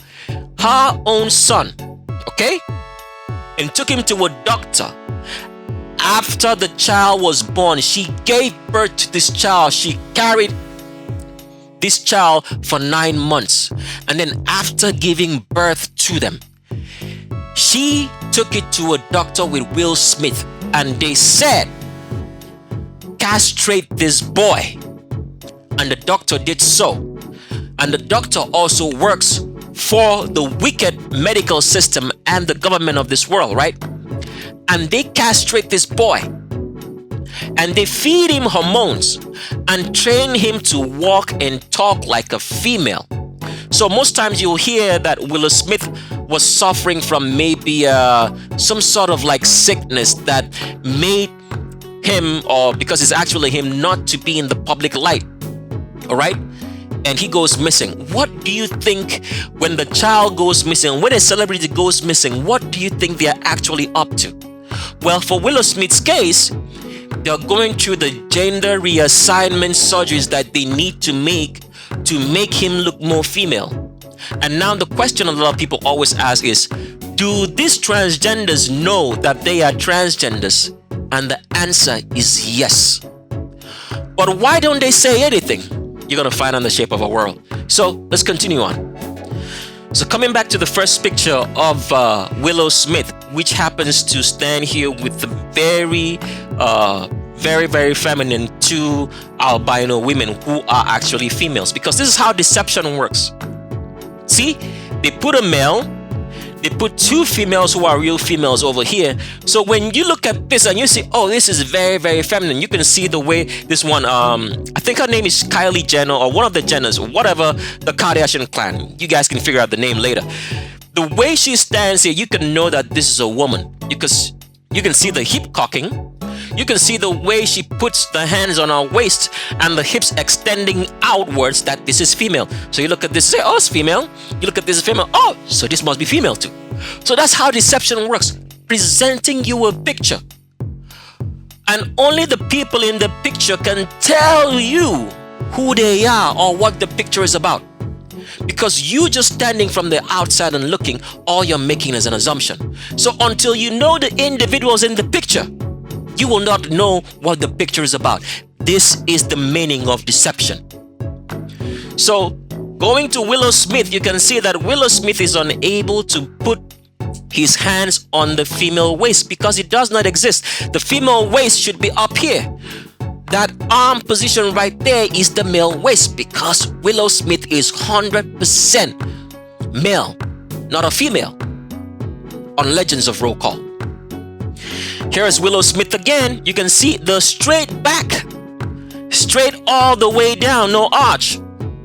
her own son, okay, and took him to a doctor. After the child was born, she gave birth to this child. She carried this child for 9 months. And then after giving birth to them, she took it to a doctor with Will Smith, and they said, castrate this boy. And the doctor did so. And the doctor also works for the wicked medical system and the government of this world, right? And they castrate this boy, and they feed him hormones and train him to walk and talk like a female. So most times you'll hear that Willow Smith was suffering from maybe some sort of like sickness that made him, or because it's actually him, not to be in the public light, all right? And he goes missing. What do you think when the child goes missing, when a celebrity goes missing, what do you think they're actually up to? Well, for Willow Smith's case, they're going through the gender reassignment surgeries that they need to make him look more female. And now the question a lot of people always ask is, do these transgenders know that they are transgenders? And the answer is yes. But why don't they say anything? You're going to find on The Shape of a World. So let's continue on. So coming back to the first picture of Willow Smith, which happens to stand here with the very, very feminine two albino women who are actually females, because this is how deception works. See, they put a male, they put two females who are real females over here. So when you look at this and you see, oh, this is very feminine, you can see the way this one, I think her name is Kylie Jenner, or one of the Jenners, whatever, the Kardashian clan. You guys can figure out the name later. The way she stands here, you can know that this is a woman, because you can see the hip cocking. You can see the way she puts the hands on her waist and the hips extending outwards, that this is female. So you look at this and say, oh, it's female. You look at this, female. Oh, so this must be female too. So that's how deception works, presenting you a picture. And only the people in the picture can tell you who they are or what the picture is about. Because you just standing from the outside and looking, all you're making is an assumption. So until you know the individuals in the picture, you will not know what the picture is about. This is the meaning of deception. So going to Willow Smith, you can see that Willow Smith is unable to put his hands on the female waist because it does not exist. The female waist should be up here. That arm position right there is the male waist, because Willow Smith is 100% male, not a female, on Legends of Roll Call. Here is Willow Smith again. You can see the straight back, straight all the way down, no arch.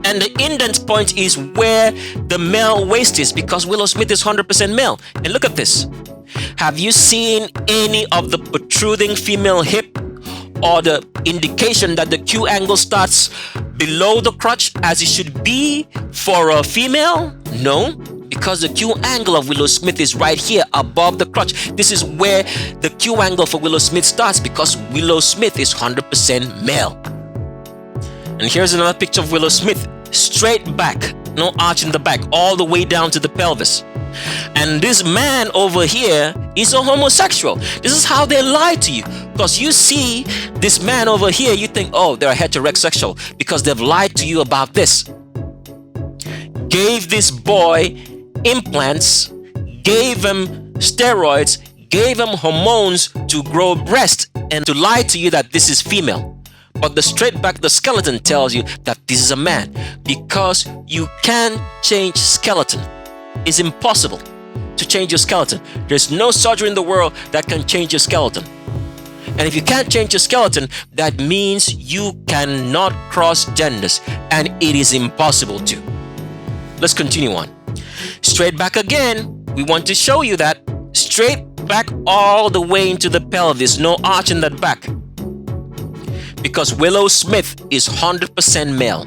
And the indent point is where the male waist is, because Willow Smith is 100% male. And look at this. Have you seen any of the protruding female hip, or the indication that the Q angle starts below the crotch as it should be for a female? No, because the Q angle of Willow Smith is right here above the crotch. This is where the Q angle for Willow Smith starts, because Willow Smith is 100% male. And here's another picture of Willow Smith, straight back, no arch in the back, all the way down to the pelvis. And this man over here is a homosexual. This is how they lie to you, because you see this man over here, you think, oh, they're heterosexual, because they've lied to you about this. Gave this boy implants, gave him steroids, gave him hormones to grow breast, and to lie to you that this is female. But the straight back, the skeleton tells you that this is a man, because you can't change skeleton. It's impossible to change your skeleton. There's no surgery in the world that can change your skeleton. And if you can't change your skeleton, that means you cannot cross genders, and it is impossible to. Let's continue on. Straight back again, we want to show you that straight back all the way into the pelvis, no arch in that back. Because Willow Smith is 100% male,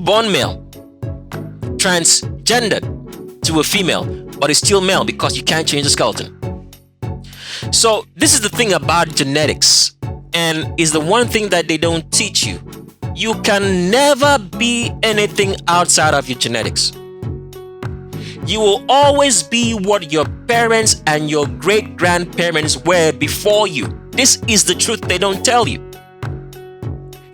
born male, transgendered to a female, but is still male because you can't change the skeleton. So this is the thing about genetics, and is the one thing that they don't teach you. You can never be anything outside of your genetics. You will always be what your parents and your great-grandparents were before you. This is the truth they don't tell you.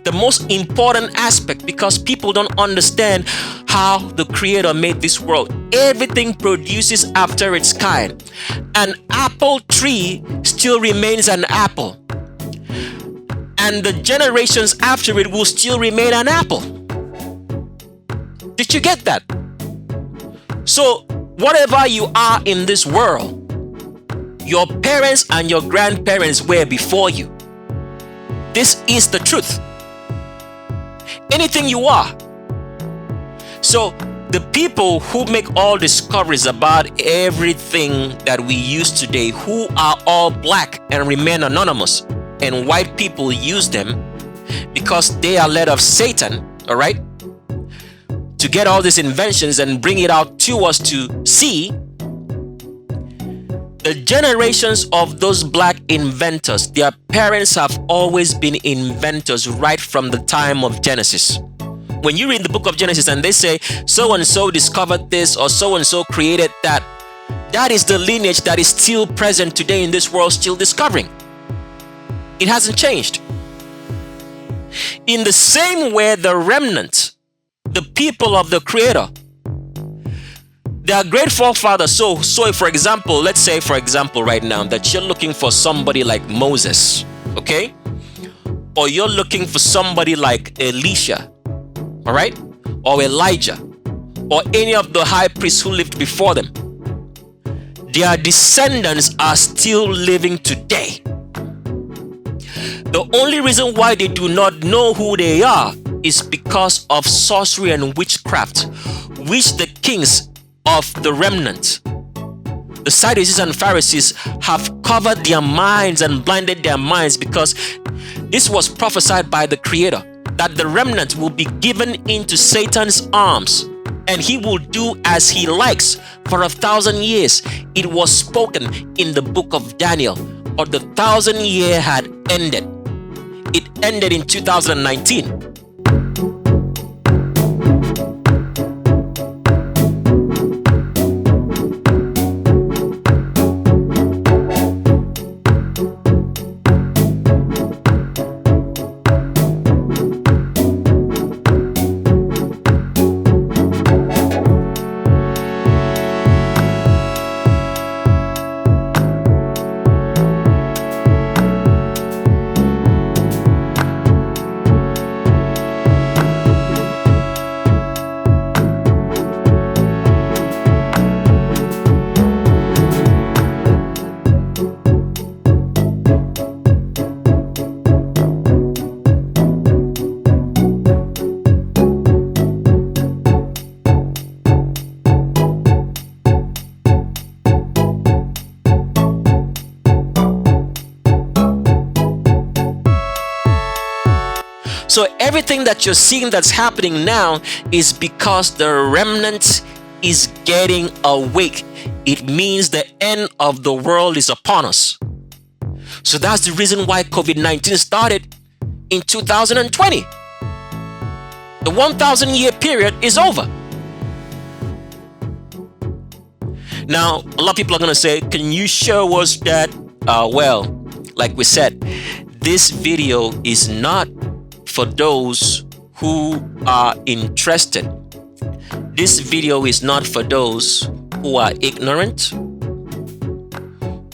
The most important aspect, because people don't understand how the Creator made this world. Everything produces after its kind. An apple tree still remains an apple, and the generations after it will still remain an apple. Did you get that? So whatever you are in this world, your parents and your grandparents were before you. This is the truth. Anything you are. So the people who make all discoveries about everything that we use today, who are all black and remain anonymous, and white people use them because they are led of Satan, all right, to get all these inventions and bring it out to us to see. The generations of those black inventors, their parents have always been inventors right from the time of Genesis. When you read the book of Genesis and they say so and so discovered this or so and so created that, that is the lineage that is still present today in this world, still discovering. It hasn't changed. In the same way, the remnant, the people of the Creator, their great forefathers. So for example, let's say for example right now that you're looking for somebody like Moses, okay? Or you're looking for somebody like Elisha, all right? Or Elijah, or any of the high priests who lived before them. Their descendants are still living today. The only reason why they do not know who they are is because of sorcery and witchcraft, which the kings of the remnant, the Sadducees and Pharisees, have covered their minds and blinded their minds, because this was prophesied by the Creator that the remnant will be given into Satan's arms and he will do as he likes for 1,000 years. It was spoken in the book of Daniel, but the 1,000 year had ended. It ended in 2019. So everything that you're seeing that's happening now is because the remnant is getting awake. It means the end of the world is upon us. So that's the reason why COVID-19 started in 2020. The 1,000-year period is over. Now, a lot of people are going to say, can you show us that? Well, like we said, this video is not for those who are interested. This video is not for those who are ignorant,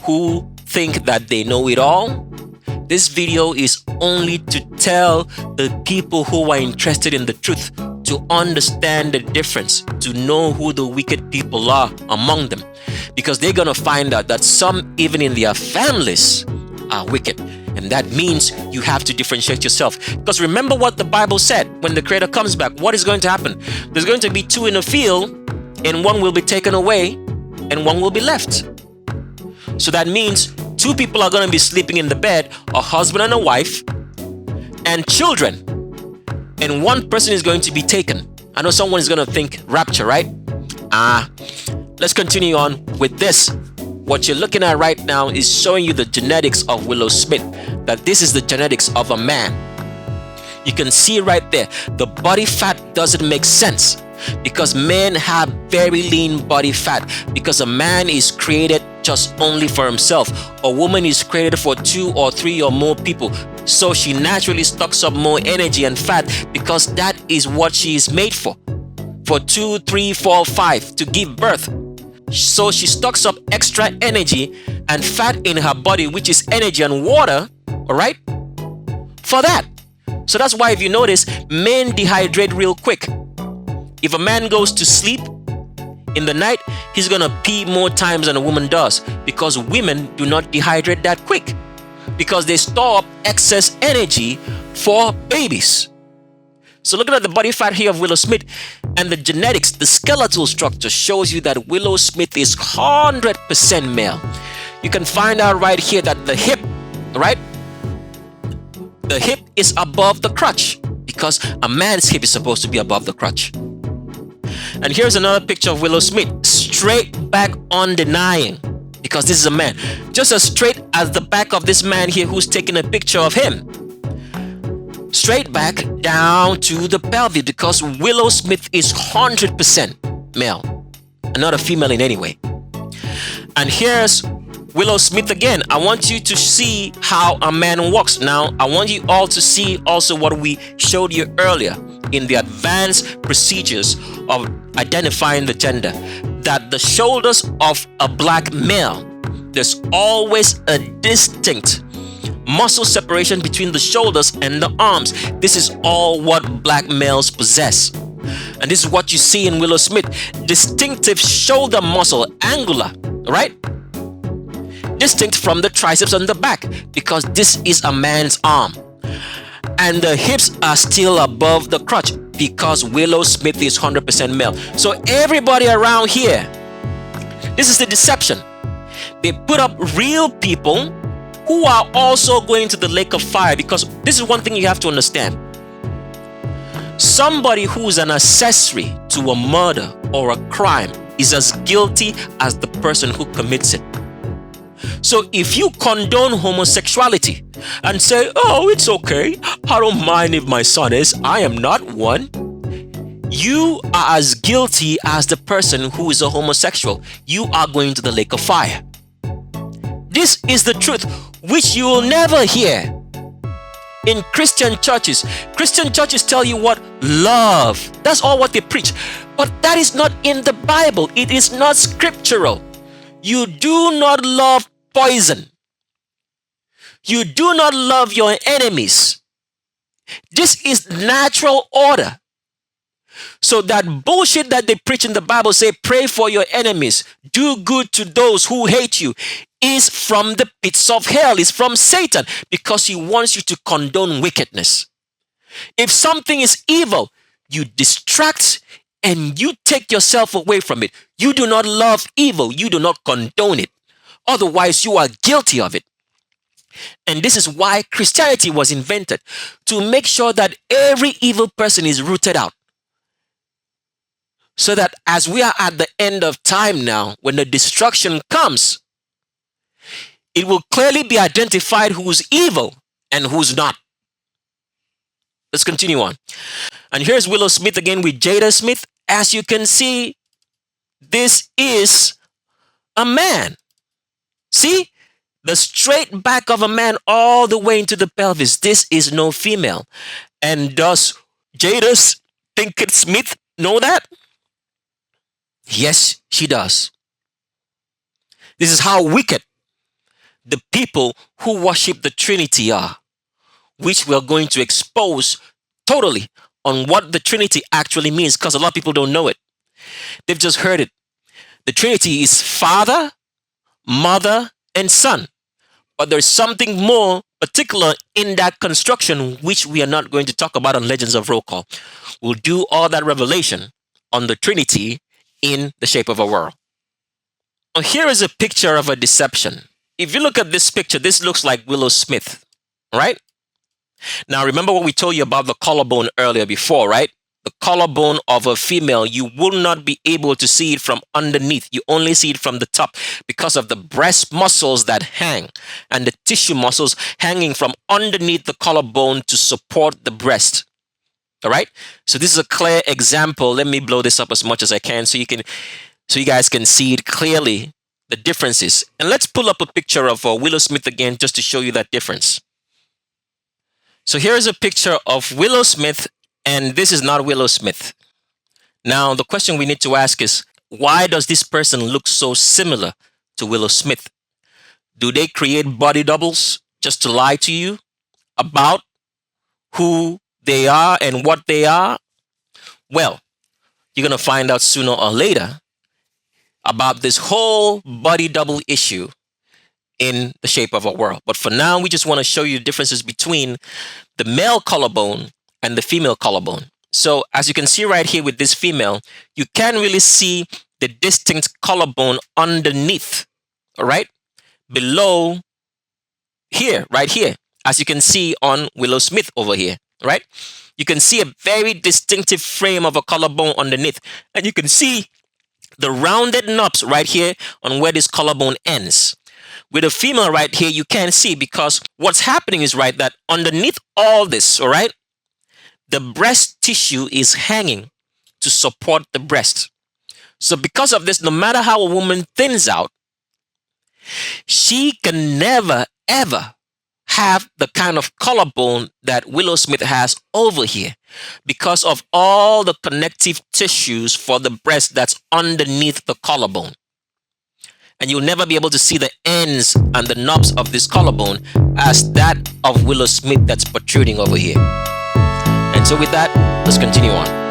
who think that they know it all. This video is only to tell the people who are interested in the truth to understand the difference, to know who the wicked people are among them. Because they're going to find out that some, even in their families, are wicked. And that means you have to differentiate yourself. Because remember what the Bible said when the Creator comes back. What is going to happen? There's going to be two in a field, and one will be taken away, and one will be left. So that means two people are going to be sleeping in the bed, a husband and a wife, and children. And one person is going to be taken. I know someone is going to think rapture, right? Let's continue on with this. What you're looking at right now is showing you the genetics of Willow Smith, that this is the genetics of a man. You can see right there, the body fat doesn't make sense because men have very lean body fat, because a man is created just only for himself. A woman is created for 2 or 3 or more people. So she naturally stocks up more energy and fat because that is what she is made for 2, 3, 4, 5 to give birth. So she stocks up extra energy and fat in her body, which is energy and water, all right, for that. So that's why if you notice, men dehydrate real quick. If a man goes to sleep in the night, he's gonna pee more times than a woman does, because women do not dehydrate that quick, because they store up excess energy for babies. So looking at the body fat here of Willow Smith and the genetics, the skeletal structure shows you that Willow Smith is 100% male. You can find out right here that the hip, right? The hip is above the crotch, because a man's hip is supposed to be above the crotch. And here's another picture of Willow Smith, straight back undenying, because this is a man. Just as straight as the back of this man here who's taking a picture of him. Straight back down to the pelvis, because Willow Smith is 100% male and not a female in any way. And here's Willow Smith again. I want you to see how a man walks. Now, I want you all to see also what we showed you earlier in the advanced procedures of identifying the gender, that the shoulders of a black male, there's always a distinct muscle separation between the shoulders and the arms. This is all what black males possess. And this is what you see in Willow Smith. Distinctive shoulder muscle, angular, right? Distinct from the triceps on the back, because this is a man's arm. And the hips are still above the crotch, because Willow Smith is 100% male. So everybody around here, this is the deception. They put up real people who are also going to the lake of fire, because this is one thing you have to understand. Somebody who is an accessory to a murder or a crime is as guilty as the person who commits it. So if you condone homosexuality and say, oh, it's okay, I don't mind if my son is, I am not one, you are as guilty as the person who is a homosexual. You are going to the lake of fire. This is the truth, which you will never hear in Christian churches. Christian churches tell you what? Love. That's all what they preach. But that is not in the Bible. It is not scriptural. You do not love poison. You do not love your enemies. This is natural order. So that bullshit that they preach in the Bible, say pray for your enemies, do good to those who hate you, is from the pits of hell, is from Satan, because he wants you to condone wickedness. If something is evil, you distract and you take yourself away from it. You do not love evil, you do not condone it. Otherwise, you are guilty of it. And this is why Christianity was invented, to make sure that every evil person is rooted out. so that as we are at the end of time now, when the destruction comes, it will clearly be identified who's evil and who's not. Let's continue on. And here's Willow Smith again with Jada Smith. As you can see, this is a man. See? The straight back of a man all the way into the pelvis. This is no female. And does Jada Pinkett Smith know that? Yes, she does. This is how wicked the people who worship the Trinity are, which we are going to expose totally on what the Trinity actually means, because a lot of people don't know it. They've just heard it. The Trinity is Father, Mother, and Son. But there's something more particular in that construction, which we are not going to talk about on Legends of Roll Call. We'll do all that revelation on the Trinity in the shape of a world. Now, here is a picture of a deception. If you look at this picture, this looks like Willow Smith, right? Now, remember what we told you about the collarbone earlier before, right? The collarbone of a female, you will not be able to see it from underneath. You only see it from the top because of the breast muscles that hang and the tissue muscles hanging from underneath the collarbone to support the breast. All right. So this is a clear example. Let me blow this up as much as I can so you guys can see it clearly, the differences. And let's pull up a picture of Willow Smith again just to show you that difference. So here is a picture of Willow Smith, and this is not Willow Smith. Now, the question we need to ask is, why does this person look so similar to Willow Smith? Do they create body doubles just to lie to you about who they are and what they are? Well, you're going to find out sooner or later about this whole body double issue in the shape of a world. But for now, we just want to show you the differences between the male collarbone and the female collarbone. So as you can see right here with this female, you can really see the distinct collarbone underneath, all right? Below here, right here, as you can see on Willow Smith over here, right? You can see a very distinctive frame of a collarbone underneath, and you can see the rounded knobs right here on where this collarbone ends. With a female right here, you can't see, because what's happening is, right, that underneath all this, all right, the breast tissue is hanging to support the breast. So because of this, no matter how a woman thins out, she can never, ever have the kind of collarbone that Willow Smith has over here, because of all the connective tissues for the breast that's underneath the collarbone. And you'll never be able to see the ends and the knobs of this collarbone as that of Willow Smith that's protruding over here. And so with that, let's continue on.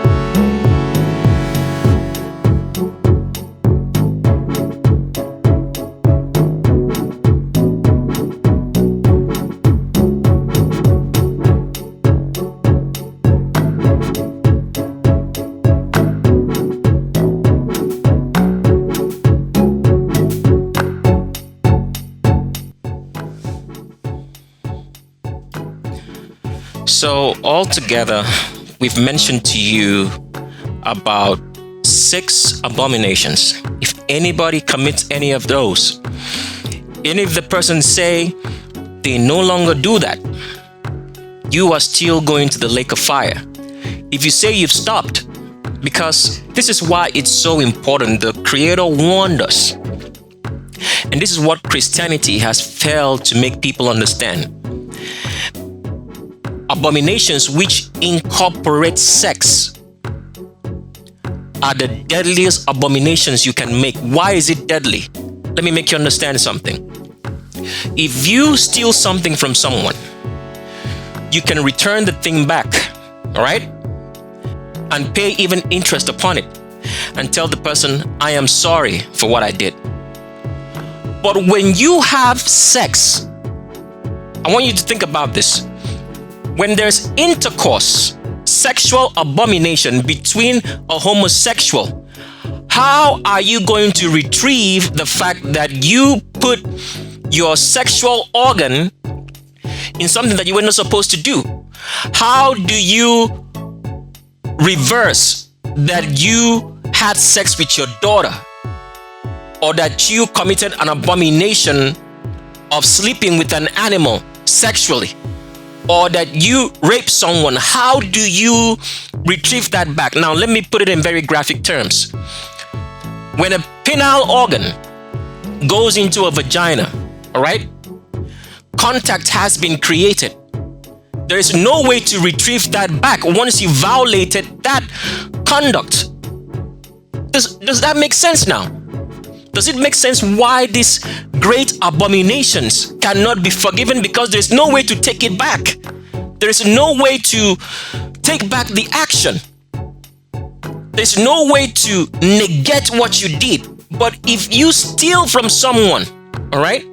So altogether, we've mentioned to you about 6 abominations. If anybody commits any of those, and if the person say they no longer do that, you are still going to the lake of fire. If you say you've stopped, because this is why it's so important. The Creator warned us. And this is what Christianity has failed to make people understand. Abominations which incorporate sex are the deadliest abominations you can make. Why is it deadly? Let me make you understand something. If you steal something from someone, you can return the thing back, all right? And pay even interest upon it and tell the person, I am sorry for what I did. But when you have sex, I want you to think about this. When there's intercourse, sexual abomination between a homosexual, how are you going to retrieve the fact that you put your sexual organ in something that you were not supposed to do? How do you reverse that you had sex with your daughter, or that you committed an abomination of sleeping with an animal sexually, or that you raped someone, how do you retrieve that back? Now, let me put it in very graphic terms. When a penile organ goes into a vagina, all right, contact has been created. There is no way to retrieve that back once you violated that conduct. Does that make sense now? Does it make sense why these great abominations cannot be forgiven? Because there's no way to take it back. There is no way to take back the action. There's no way to negate what you did. But if you steal from someone, all right,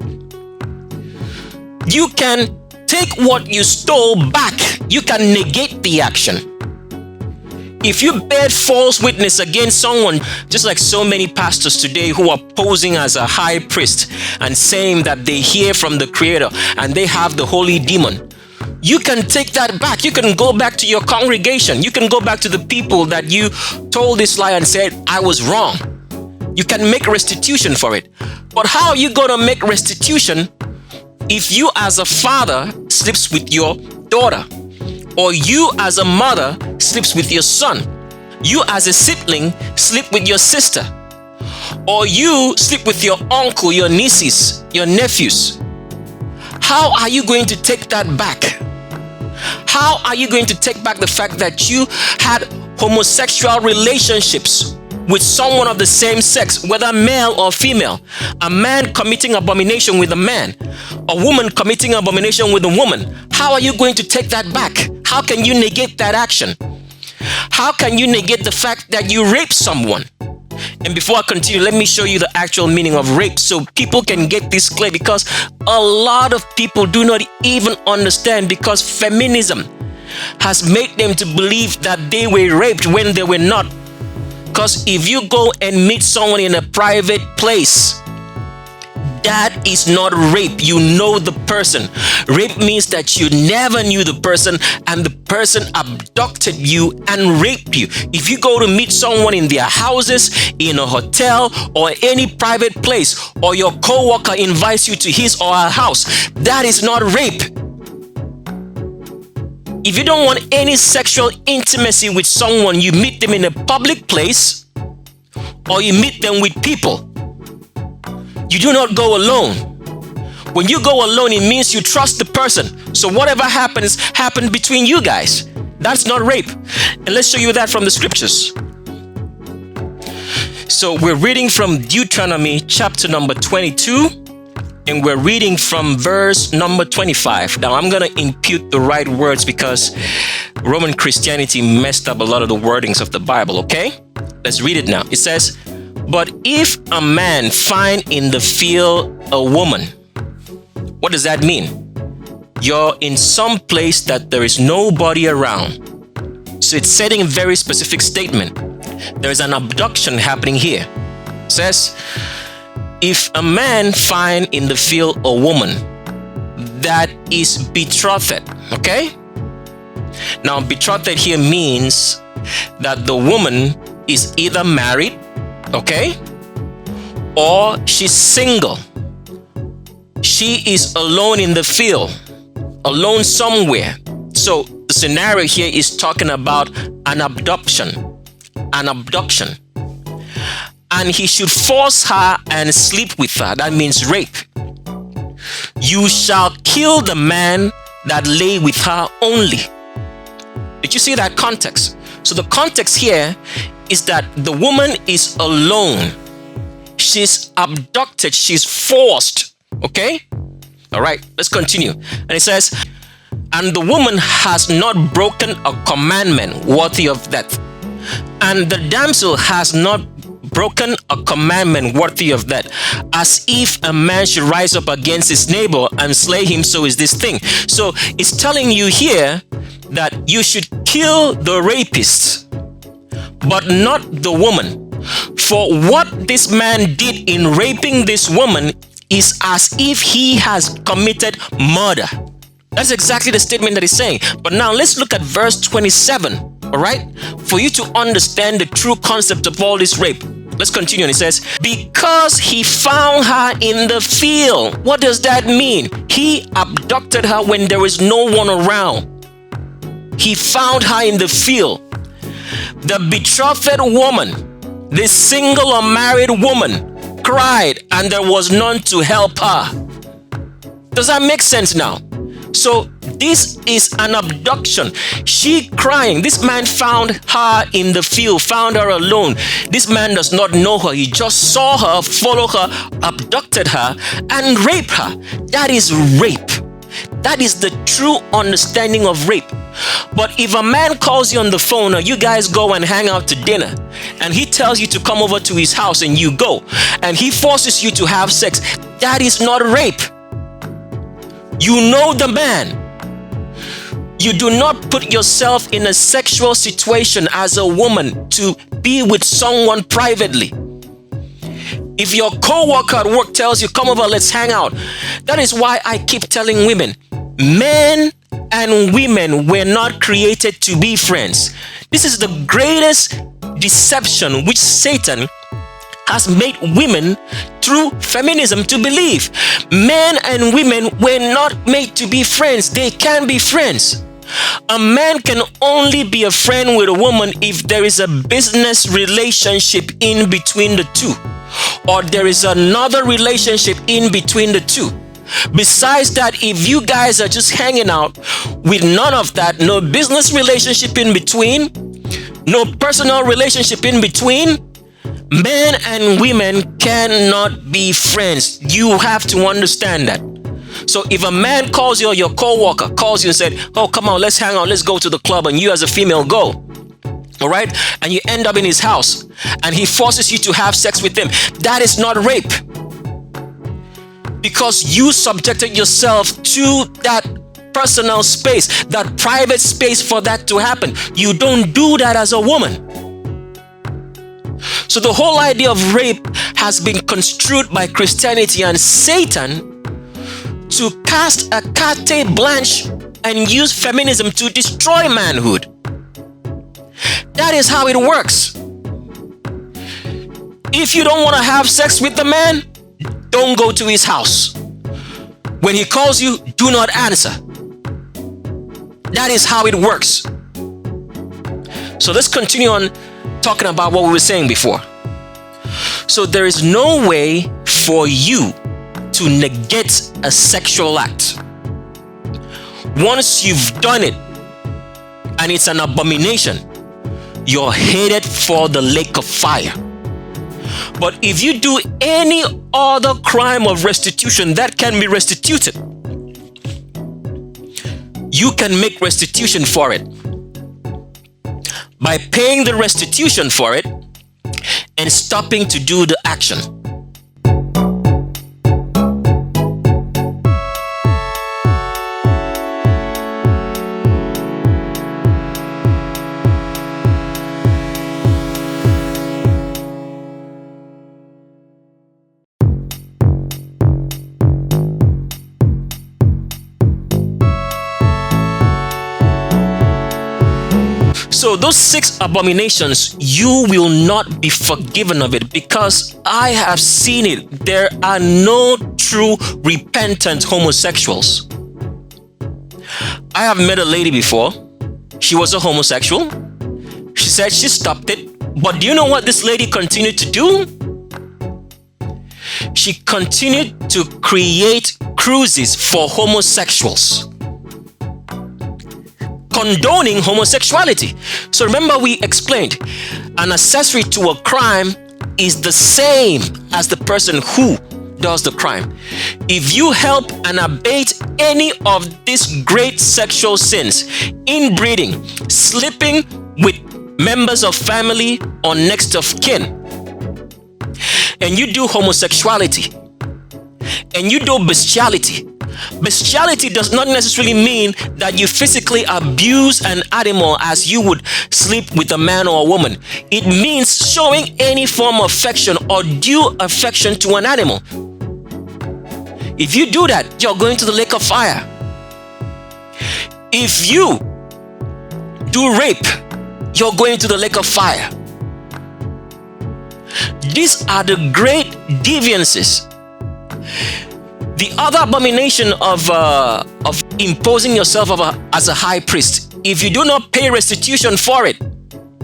you can take what you stole back. You can negate the action. If you bear false witness against someone, just like so many pastors today who are posing as a high priest and saying that they hear from the Creator and they have the holy demon, you can take that back. You can go back to your congregation. You can go back to the people that you told this lie and said, I was wrong. You can make restitution for it. But how are you going to make restitution if you as a father sleeps with your daughter? Or you as a mother sleeps with your son? You as a sibling sleep with your sister? Or you sleep with your uncle, your nieces, your nephews? How are you going to take that back? How are you going to take back the fact that you had homosexual relationships with someone of the same sex, whether male or female? A man committing abomination with a man, a woman committing abomination with a woman. How are you going to take that back? How can you negate that action? How can you negate the fact that you raped someone? And before I continue, let me show you the actual meaning of rape so people can get this clear, because a lot of people do not even understand, because feminism has made them to believe that they were raped when they were not. Because if you go and meet someone in a private place, that is not rape. You know the person. Rape means that you never knew the person and the person abducted you and raped you. If you go to meet someone in their houses, in a hotel, or any private place, or your co-worker invites you to his or her house, that is not rape. If you don't want any sexual intimacy with someone, you meet them in a public place, or you meet them with people. You do not go alone. When you go alone, it means you trust the person. So whatever happens between you guys. That's not rape. And let's show you that from the scriptures. So we're reading from Deuteronomy chapter number 22, and we're reading from verse number 25. Now I'm going to impute the right words because Roman Christianity messed up a lot of the wordings of the Bible, okay? Let's read it now. It says, but if a man find in the field a woman, what does that mean? You're in some place that there is nobody around. So it's setting a very specific statement. There's an abduction happening here. It says, if a man find in the field a woman that is betrothed, okay? Now, betrothed here means that the woman is either married, okay, or she's single. She is alone in the field, alone somewhere. So the scenario here is talking about an abduction. And he should force her and sleep with her. That means rape. You shall kill the man that lay with her only. Did you see that context? So the context here is that the woman is alone. She's abducted. She's forced. Okay? All right, let's continue. And it says, and the woman has not broken a commandment worthy of death. And the damsel has not broken a commandment worthy of that, as if a man should rise up against his neighbor and slay him, so is this thing. So it's telling you here that you should kill the rapist, but not the woman. For what this man did in raping this woman is as if he has committed murder. That's exactly the statement that he's saying. But now let's look at verse 27. All right? For you to understand the true concept of all this rape. Let's continue. And it says, because he found her in the field. What does that mean? He abducted her when there was no one around. He found her in the field. The betrothed woman, the single or married woman, cried and there was none to help her. Does that make sense now? So this is an abduction. She crying. This man found her in the field, found her alone. This man does not know her. He just saw her, followed her, abducted her, and raped her. That is rape. That is the true understanding of rape. But if a man calls you on the phone or you guys go and hang out to dinner and he tells you to come over to his house and you go and he forces you to have sex, that is not rape. You know the man. You do not put yourself in a sexual situation as a woman to be with someone privately. If your co-worker at work tells you, come over, let's hang out. That is why I keep telling women, men and women were not created to be friends. This is the greatest deception which Satan has made women through feminism to believe. Men and women were not made to be friends. They can be friends. A man can only be a friend with a woman if there is a business relationship in between the two, or there is another relationship in between the two. Besides that, if you guys are just hanging out with none of that, no business relationship in between, no personal relationship in between, men and women cannot be friends. You have to understand that. So if a man calls you or your co-worker calls you and said, oh, come on, let's hang out, let's go to the club, and you as a female go, all right, and you end up in his house and he forces you to have sex with him, that is not rape. Because you subjected yourself to that personal space, that private space for that to happen. You don't do that as a woman. So the whole idea of rape has been construed by Christianity and Satan to cast a carte blanche and use feminism to destroy manhood. That is how it works. If you don't want to have sex with the man, don't go to his house. When he calls you, do not answer. That is how it works. So let's continue on talking about what we were saying before. So there is no way for you to negate a sexual act. Once you've done it and it's an abomination, you're headed for the lake of fire. But if you do any other crime of restitution that can be restituted, you can make restitution for it by paying the restitution for it and stopping to do the action. So those 6 abominations, you will not be forgiven of it, because I have seen it. There are no true repentant homosexuals. I have met a lady before. She was a homosexual. She said she stopped it. But do you know what this lady continued to do? She continued to create cruises for homosexuals, condoning homosexuality. So remember, we explained an accessory to a crime is the same as the person who does the crime. If you help and abate any of these great sexual sins, inbreeding, sleeping with members of family or next of kin, and you do homosexuality, and you do bestiality. Bestiality does not necessarily mean that you physically abuse an animal as you would sleep with a man or a woman. It means showing any form of affection or due affection to an animal. If you do that, you're going to the lake of fire. If you do rape you're going to the lake of fire. These are the great deviances. The other abomination of imposing yourself as a high priest, if you do not pay restitution for it,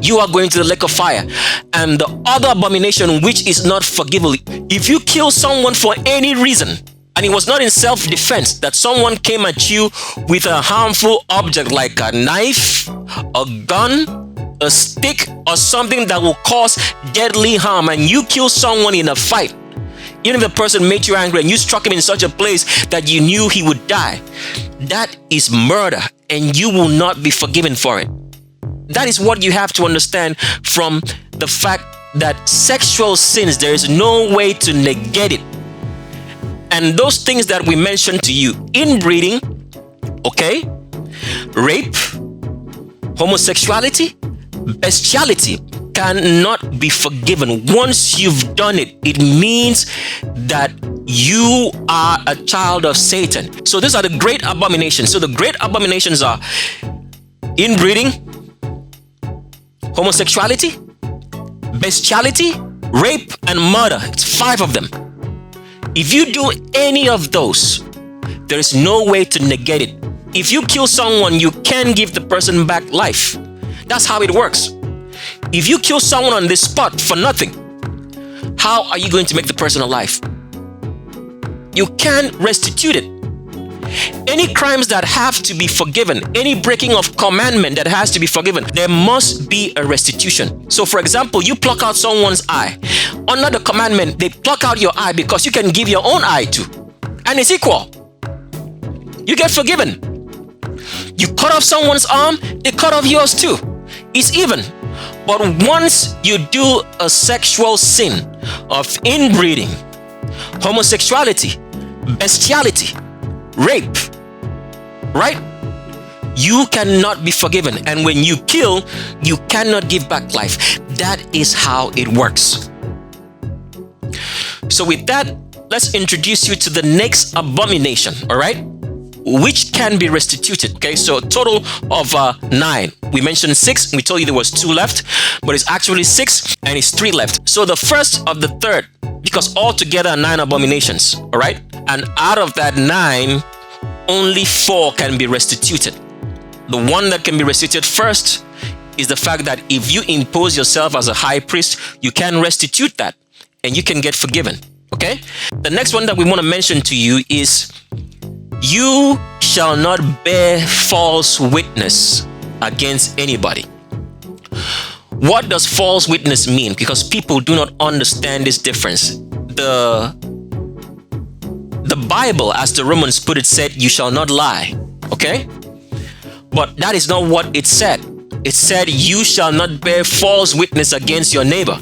you are going to the lake of fire. And the other abomination, which is not forgivable, if you kill someone for any reason, and it was not in self-defense, that someone came at you with a harmful object like a knife, a gun, a stick, or something that will cause deadly harm, and you kill someone in a fight, even if the person made you angry and you struck him in such a place that you knew he would die, that is murder, and you will not be forgiven for it. That is what you have to understand from the fact that sexual sins, there is no way to negate it. And those things that we mentioned to you, inbreeding, okay, rape, homosexuality, bestiality, cannot be forgiven. Once you've done it, it means that you are a child of Satan. So these are the great abominations. So the great abominations are inbreeding, homosexuality, bestiality, rape, and murder. It's 5 of them. If you do any of those, there is no way to negate it. If you kill someone, you can give the person back life. That's how it works. If you kill someone on this spot for nothing, how are you going to make the person alive? You can restitute it. Any crimes that have to be forgiven, any breaking of commandment that has to be forgiven, there must be a restitution. So for example, you pluck out someone's eye. Under the commandment, they pluck out your eye because you can give your own eye too. And it's equal. You get forgiven. You cut off someone's arm, they cut off yours too. It's even. But once you do a sexual sin of inbreeding, homosexuality, bestiality, rape, right? You cannot be forgiven. And when you kill, you cannot give back life. That is how it works. So with that, let's introduce you to the next abomination, all right? Which can be restituted. Okay, so a total of 9. We mentioned 6. We told you there was 2 left, but it's actually 6 and it's 3 left. So the first of the third, because altogether are 9 abominations, all right? And out of that 9, only 4 can be restituted. The one that can be restituted first is the fact that if you impose yourself as a high priest, you can restitute that and you can get forgiven. Okay? The next one that we want to mention to you is you shall not bear false witness against anybody. What does false witness mean? Because people do not understand this difference. The Bible, as the Romans put it, said, you shall not lie. Okay? But that is not what it said. It said, you shall not bear false witness against your neighbor.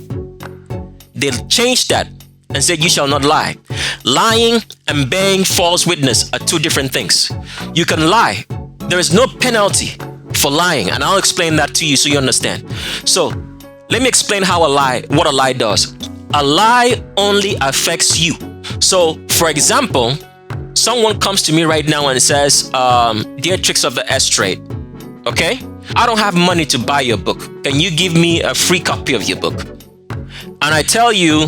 They changed that and said, you shall not lie. Lying and bearing false witness are 2 different things. You can lie. There is no penalty for lying, and I'll explain that to you so you understand. So let me explain what a lie does. A lie only affects you. So for example, someone comes to me right now and says, Dear Tricks of the S Trade, okay, I don't have money to buy your book. Can you give me a free copy of your book? And I tell you,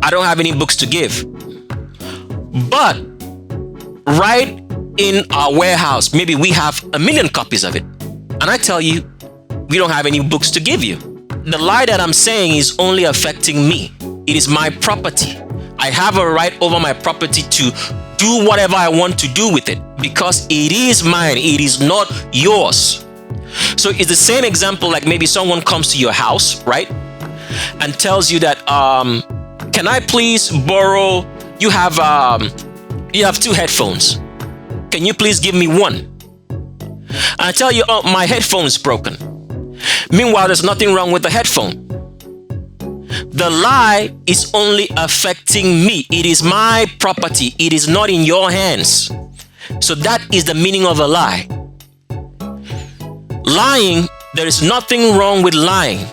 I don't have any books to give. But right in our warehouse, maybe we have 1 million copies of it. And I tell you, we don't have any books to give you. The lie that I'm saying is only affecting me. It is my property. I have a right over my property to do whatever I want to do with it because it is mine. It is not yours. So it's the same example like maybe someone comes to your house, right? And tells you that, can I please borrow, you have 2 headphones. Can you please give me one? And I tell you, oh, my headphone's broken. Meanwhile, there's nothing wrong with the headphone. The lie is only affecting me. It is my property. It is not in your hands. So that is the meaning of a lie. Lying, there is nothing wrong with lying.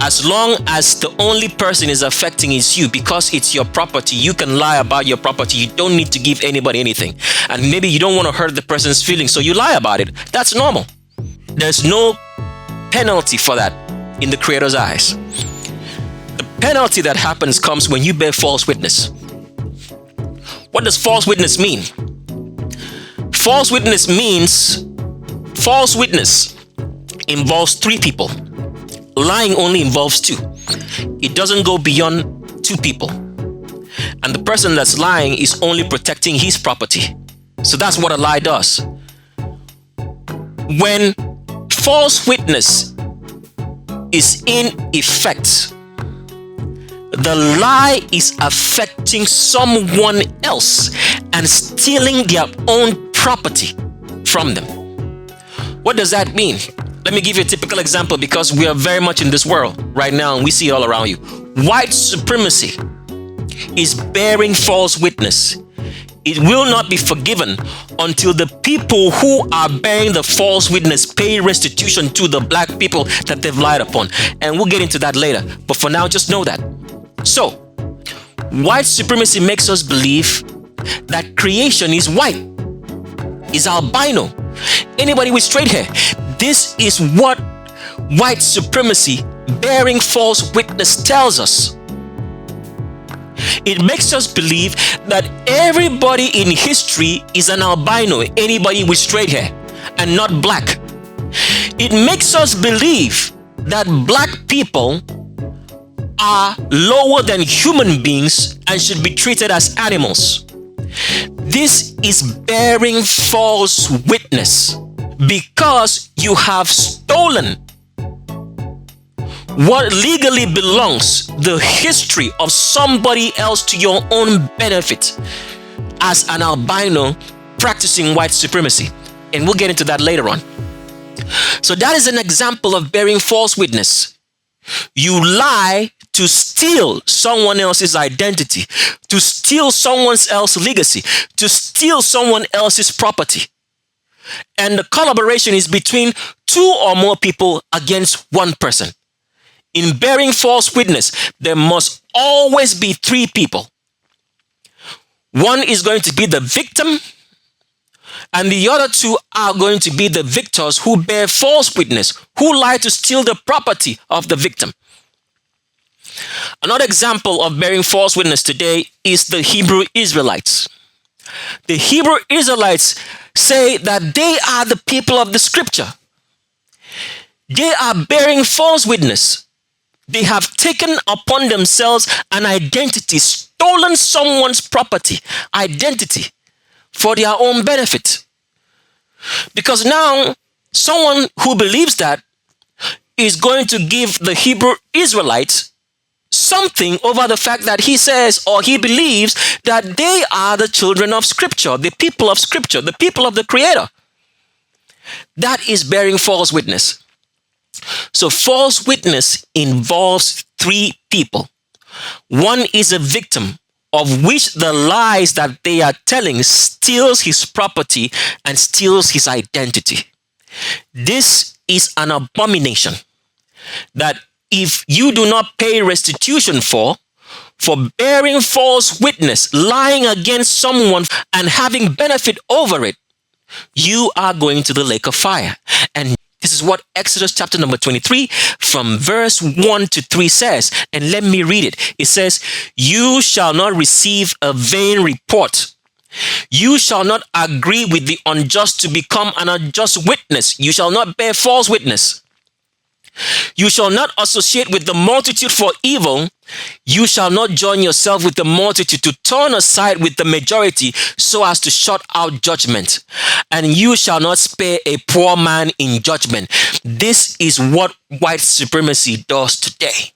As long as the only person is affecting is you, because it's your property, you can lie about your property. You don't need to give anybody anything. And maybe you don't want to hurt the person's feelings, so you lie about it. That's normal. There's no penalty for that in the Creator's eyes. The penalty that happens comes when you bear false witness. What does false witness mean? False witness involves three people. Lying only involves two. It doesn't go beyond two people. And the person that's lying is only protecting his property. So that's what a lie does. When false witness is in effect, the lie is affecting someone else and stealing their own property from them. What does that mean? Let me give you a typical example, because we are very much in this world right now and we see it all around you. White supremacy is bearing false witness. It will not be forgiven until the people who are bearing the false witness pay restitution to the black people that they've lied upon. And we'll get into that later. But for now, just know that. So, white supremacy makes us believe that creation is white, is albino. Anybody with straight hair. This is what white supremacy bearing false witness tells us. It makes us believe that everybody in history is an albino, anybody with straight hair, and not black. It makes us believe that black people are lower than human beings and should be treated as animals. This is bearing false witness because you have stolen what legally belongs, the history of somebody else, to your own benefit as an albino practicing white supremacy. And we'll get into that later on. So that is an example of bearing false witness. You lie to steal someone else's identity, to steal someone else's legacy, to steal someone else's property. And the collaboration is between two or more people against one person. In bearing false witness, there must always be three people. One is going to be the victim, and the other two are going to be the victors who bear false witness, who lie to steal the property of the victim. Another example of bearing false witness today is the Hebrew Israelites. The Hebrew Israelites say that they are the people of the scripture. They are bearing false witness. They have taken upon themselves an identity, stolen someone's property, identity, for their own benefit. Because now, someone who believes that is going to give the Hebrew Israelites something over the fact that he says or he believes that they are the children of Scripture, the people of Scripture, the people of the Creator. That is bearing false witness. So false witness involves three people. One is a victim, of which the lies that they are telling steals his property and steals his identity. This is an abomination that if you do not pay restitution for bearing false witness, lying against someone and having benefit over it, you are going to the lake of fire. And this is what Exodus chapter number 23 from verse 1 to 3 says. And let me read it. It says, "You shall not receive a vain report. You shall not agree with the unjust to become an unjust witness. You shall not bear false witness. You shall not associate with the multitude for evil. You shall not join yourself with the multitude to turn aside with the majority so as to shut out judgment. And you shall not spare a poor man in judgment." This is what white supremacy does today.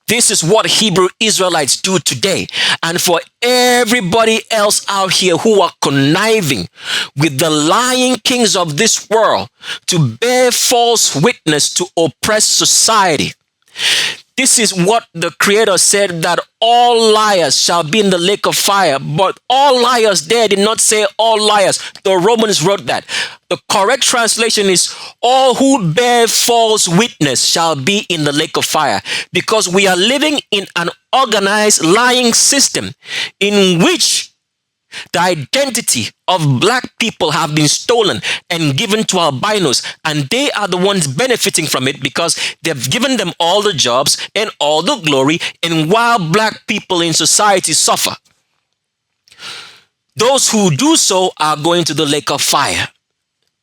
This is what Hebrew Israelites do today. And for everybody else out here who are conniving with the lying kings of this world to bear false witness to oppress society, this is what the Creator said, that all liars shall be in the lake of fire. But all liars there did not say all liars. The Romans wrote that. The correct translation is all who bear false witness shall be in the lake of fire. Because we are living in an organized lying system in which The identity of black people have been stolen and given to albinos, and they are the ones benefiting from it because they've given them all the jobs and all the glory, and while black people in society suffer, those who do so are going to the lake of fire.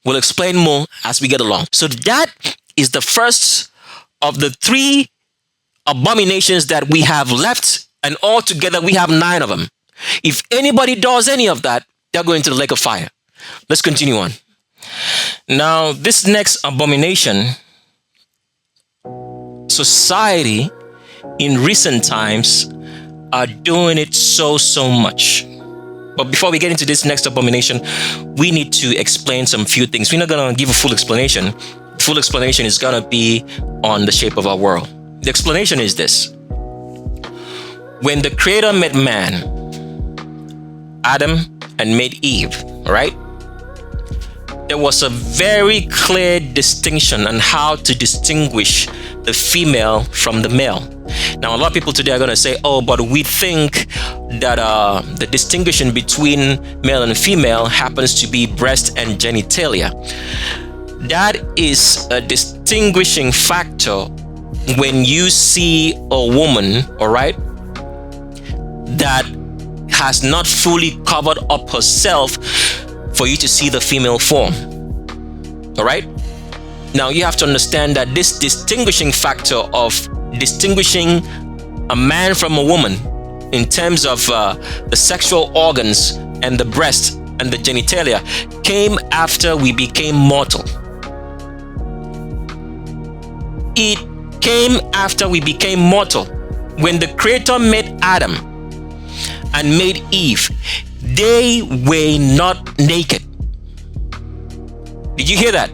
We'll explain more as we get along. So that is the first of the 3 abominations that we have left, and altogether we have 9 of them. If anybody does any of that, they're going to the lake of fire. Let's continue on. Now, this next abomination, society in recent times are doing it so much. But before we get into this next abomination, we need to explain some few things. We're not going to give a full explanation. The full explanation is going to be on the shape of our world. The explanation is this. When the Creator met man, Adam, and made Eve, right? There was a very clear distinction on how to distinguish the female from the male. Now, a lot of people today are going to say, oh, but we think that the distinction between male and female happens to be breast and genitalia. That is a distinguishing factor when you see a woman, all right, that has not fully covered up herself for you to see the female form. All right? Now you have to understand that this distinguishing factor of distinguishing a man from a woman in terms of the sexual organs and the breast and the genitalia came after we became mortal. It came after we became mortal. When the Creator met Adam and made Eve, they were not naked. Did you hear that?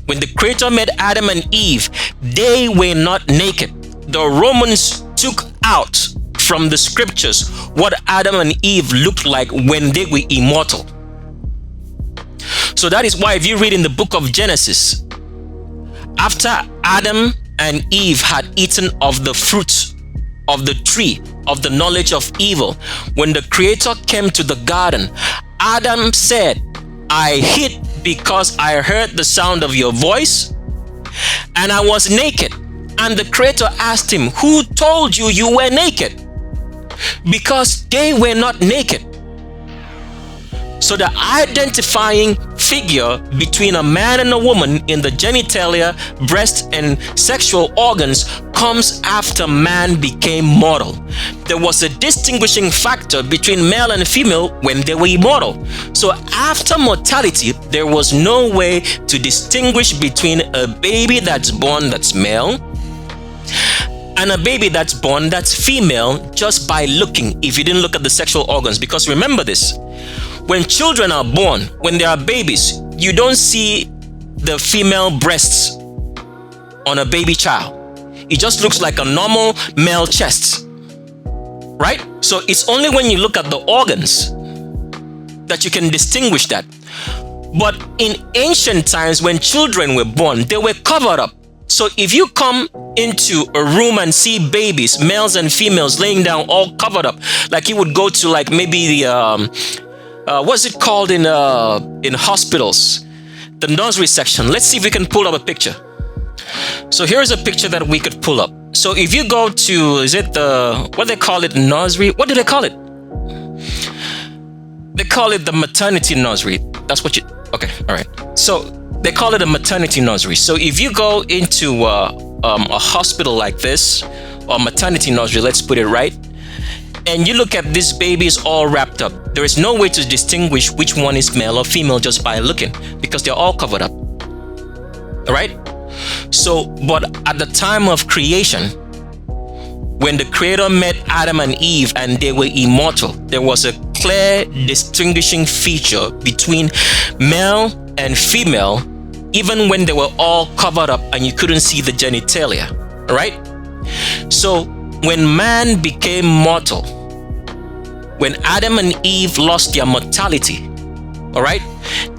When the Creator met Adam and Eve, they were not naked. The Romans took out from the scriptures what Adam and Eve looked like when they were immortal. So that is why if you read in the book of Genesis, after Adam and Eve had eaten of the fruit of the tree of the knowledge of evil, when the Creator came to the garden, Adam said, I hid because I heard the sound of your voice and I was naked. And the Creator asked him, who told you you were naked? Because they were not naked. So the identifying figure between a man and a woman in the genitalia, breast, and sexual organs comes after man became mortal. There was a distinguishing factor between male and female when they were immortal. So after mortality, there was no way to distinguish between a baby that's born that's male and a baby that's born that's female just by looking, if you didn't look at the sexual organs. Because remember this, when children are born, when they are babies, you don't see the female breasts on a baby child. It just looks like a normal male chest, right? So it's only when you look at the organs that you can distinguish that. But in ancient times, when children were born, they were covered up. So if you come into a room and see babies, males and females, laying down all covered up, like you would go to like maybe the what's it called in hospitals, the nursery section. Let's see if we can pull up a picture. So here's a picture that we could pull up. So if you go to, is it the, what they call it, nursery? What do they call it? They call it the maternity nursery. That's what you, okay, all right. So they call it a maternity nursery. So if you go into a hospital like this, or maternity nursery, let's put it right, and you look at these babies all wrapped up, there is no way to distinguish which one is male or female just by looking, because they're all covered up. All right? So, but at the time of creation, when the Creator met Adam and Eve and they were immortal, there was a clear distinguishing feature between male and female, even when they were all covered up and you couldn't see the genitalia. All right? So, when man became mortal, when Adam and Eve lost their mortality, all right,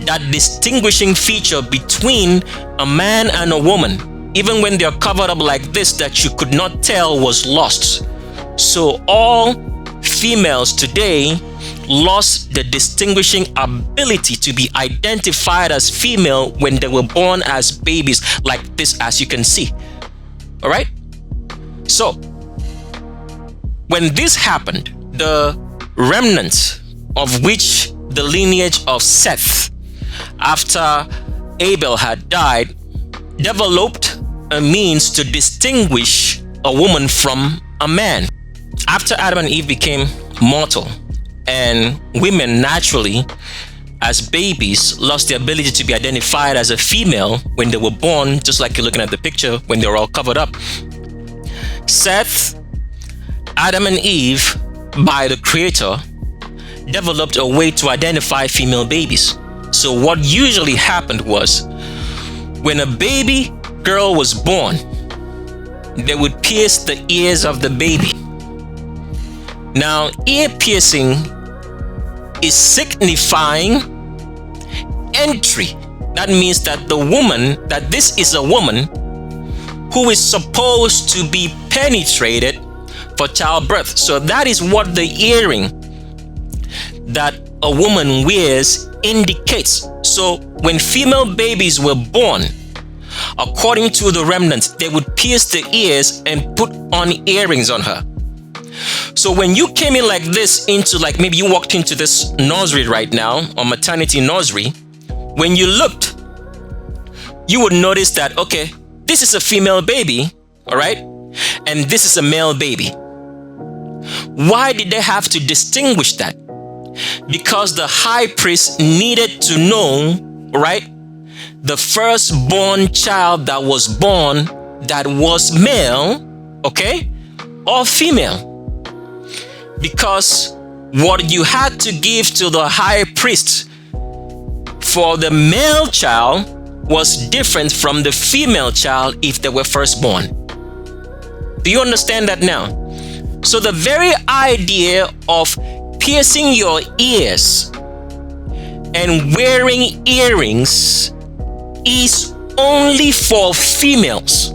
that distinguishing feature between a man and a woman, even when they're covered up like this, that you could not tell, was lost. So all females today lost the distinguishing ability to be identified as female when they were born as babies, like this, as you can see. All right? So, when this happened, the remnants of which the lineage of Seth, after Abel had died, developed a means to distinguish a woman from a man. After Adam and Eve became mortal, and women naturally, as babies, lost the ability to be identified as a female when they were born, just like you're looking at the picture when they were all covered up. Seth, Adam and Eve, by the Creator, developed a way to identify female babies. So what usually happened was, when a baby girl was born, they would pierce the ears of the baby. Now, ear piercing is signifying entry. That means that this is a woman who is supposed to be penetrated for childbirth. So that is what the earring that a woman wears indicates. So when female babies were born, according to the remnants, they would pierce the ears and put on earrings on her. So when you came in like this into, like, maybe you walked into this nursery right now, or maternity nursery, when you looked, you would notice that, okay, this is a female baby, all right? And this is a male baby. Why did they have to distinguish that? Because the high priest needed to know, right, the firstborn child that was born that was male, okay, or female. Because what you had to give to the high priest for the male child was different from the female child if they were firstborn. Do you understand that now? So the very idea of piercing your ears and wearing earrings is only for females.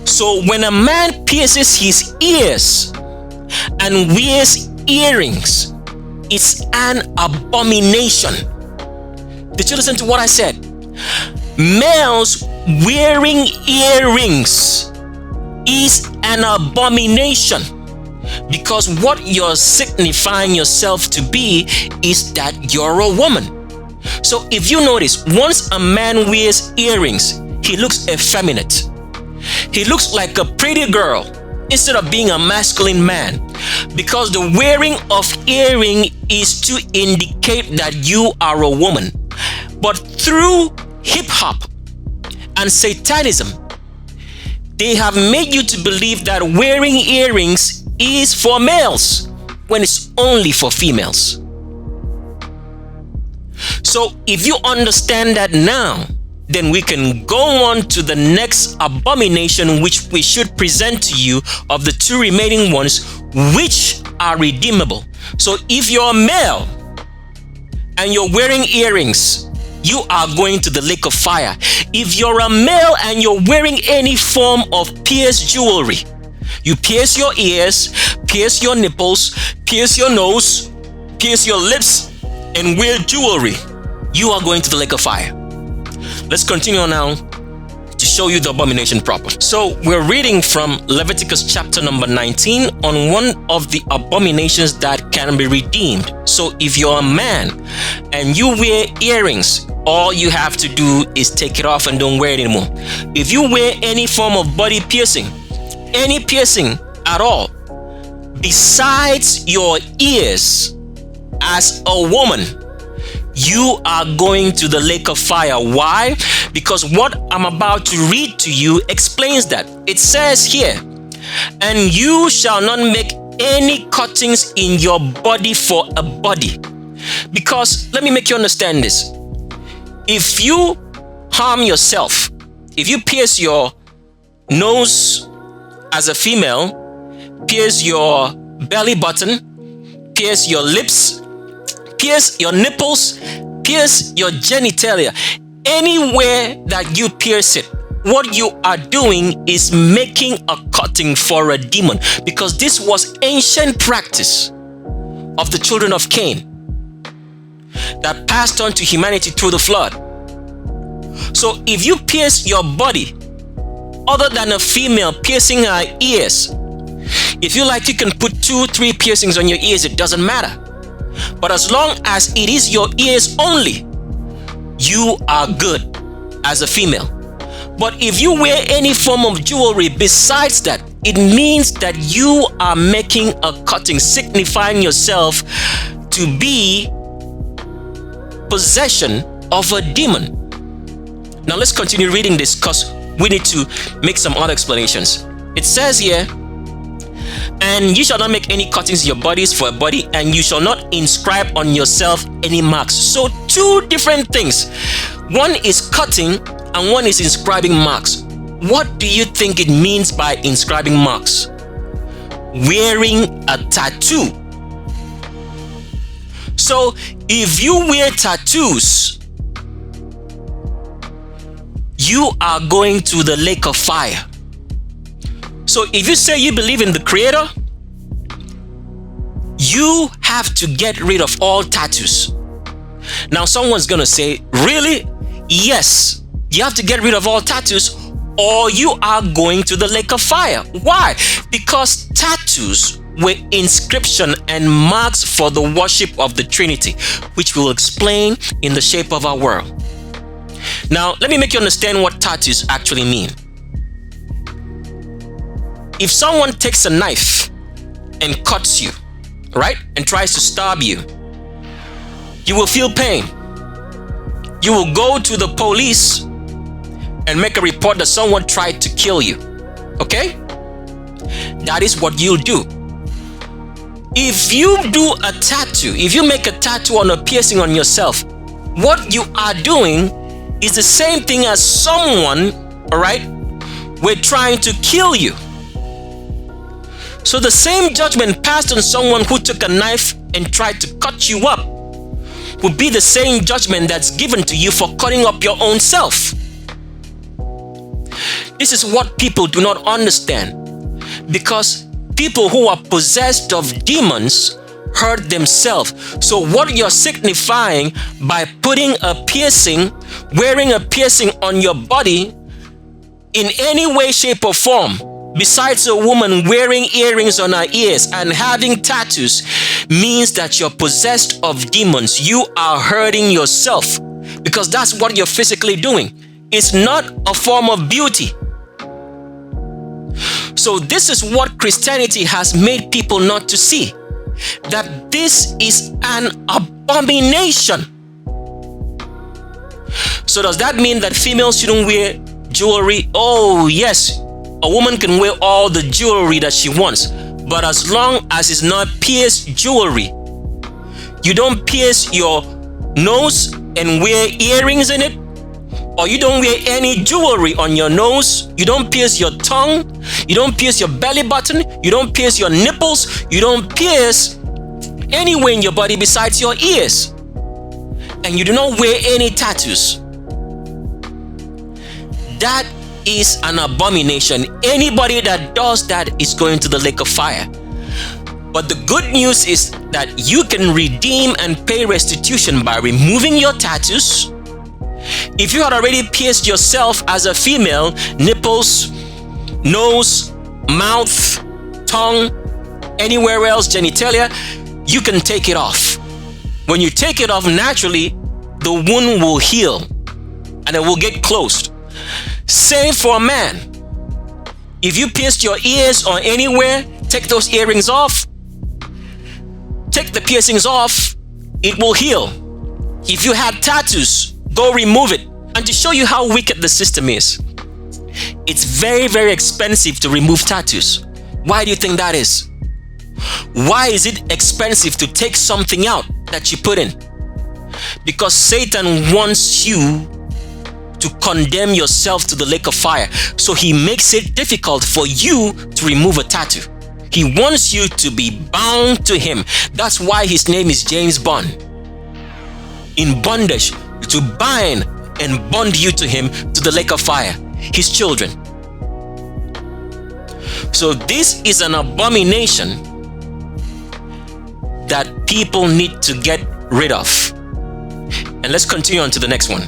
So when a man pierces his ears and wears earrings, it's an abomination. Did you listen to what I said? Males wearing earrings is an abomination, because what you're signifying yourself to be is that you're a woman. So if you notice, once a man wears earrings, he looks effeminate. He looks like a pretty girl instead of being a masculine man, because the wearing of earring is to indicate that you are a woman. But through hip-hop and Satanism, they have made you to believe that wearing earrings is for males when it's only for females. So if you understand that now, then we can go on to the next abomination which we should present to you of the two remaining ones which are redeemable. So if you're a male and you're wearing earrings, you are going to the lake of fire. If you're a male and you're wearing any form of pierced jewelry, you pierce your ears, pierce your nipples, pierce your nose, pierce your lips, and wear jewelry, you are going to the lake of fire. Let's continue now to show you the abomination proper. So we're reading from Leviticus chapter number 19 on one of the abominations that can be redeemed. So if you're a man and you wear earrings, all you have to do is take it off and don't wear it anymore. If you wear any form of body piercing, any piercing at all, besides your ears, as a woman, you are going to the lake of fire. Why? Because what I'm about to read to you explains that. It says here, and you shall not make any cuttings in your body for a body. Because let me make you understand this. If you harm yourself, if you pierce your nose as a female, pierce your belly button, pierce your lips, pierce your nipples, pierce your genitalia, anywhere that you pierce it, what you are doing is making a cutting for a demon, because this was ancient practice of the children of Cain that passed on to humanity through the flood. So if you pierce your body, other than a female piercing her ears, if you like, you can put 2-3 piercings on your ears, it doesn't matter. But as long as it is your ears only, you are good as a female. But if you wear any form of jewelry besides that, it means that you are making a cutting, signifying yourself to be possession of a demon. Now let's continue reading this because we need to make some other explanations. It says here, and you shall not make any cuttings in your bodies for a body, and you shall not inscribe on yourself any marks. So 2 different things. One is cutting and one is inscribing marks. What do you think it means by inscribing marks? Wearing a tattoo. So if you wear tattoos, you are going to the lake of fire. So if you say you believe in the Creator, you have to get rid of all tattoos. Now someone's gonna say, really? Yes, you have to get rid of all tattoos or you are going to the lake of fire. Why? Because tattoos were inscription and marks for the worship of the Trinity, which we'll explain in the shape of our world. Now, let me make you understand what tattoos actually mean. If someone takes a knife and cuts you, right, and tries to stab you, you will feel pain. You will go to the police and make a report that someone tried to kill you. Okay? That is what you'll do. If you do a tattoo, if you make a tattoo on a piercing on yourself, what you are doing is the same thing as someone, all right, were trying to kill you. So the same judgment passed on someone who took a knife and tried to cut you up would be the same judgment that's given to you for cutting up your own self. This is what people do not understand, because people who are possessed of demons hurt themselves. So what you're signifying by putting a piercing, wearing a piercing on your body in any way, shape or form, besides a woman wearing earrings on her ears and having tattoos, means that you're possessed of demons. You are hurting yourself, because that's what you're physically doing. It's not a form of beauty. So this is what Christianity has made people not to see, that this is an abomination. So does that mean that females shouldn't wear jewelry? Oh yes, a woman can wear all the jewelry that she wants, but as long as it's not pierced jewelry. You don't pierce your nose and wear earrings in it, or you don't wear any jewelry on your nose, you don't pierce your tongue, you don't pierce your belly button, you don't pierce your nipples, you don't pierce anywhere in your body besides your ears, and you do not wear any tattoos. That is an abomination. Anybody that does that is going to the lake of fire. But the good news is that you can redeem and pay restitution by removing your tattoos. If you had already pierced yourself as a female, nipples, nose, mouth, tongue, anywhere else, genitalia, you can take it off. When you take it off, naturally, the wound will heal and it will get closed. Same for a man. If you pierced your ears or anywhere, take those earrings off. Take the piercings off, it will heal. If you had tattoos, go remove it. And to show you how wicked the system is, it's very, very expensive to remove tattoos. Why do you think that is? Why is it expensive to take something out that you put in? Because Satan wants you to condemn yourself to the lake of fire. So he makes it difficult for you to remove a tattoo. He wants you to be bound to him. That's why his name is James Bond. In bondage, to bind and bond you to him, to the lake of fire, his children. So this is an abomination that people need to get rid of. And let's continue on to the next one.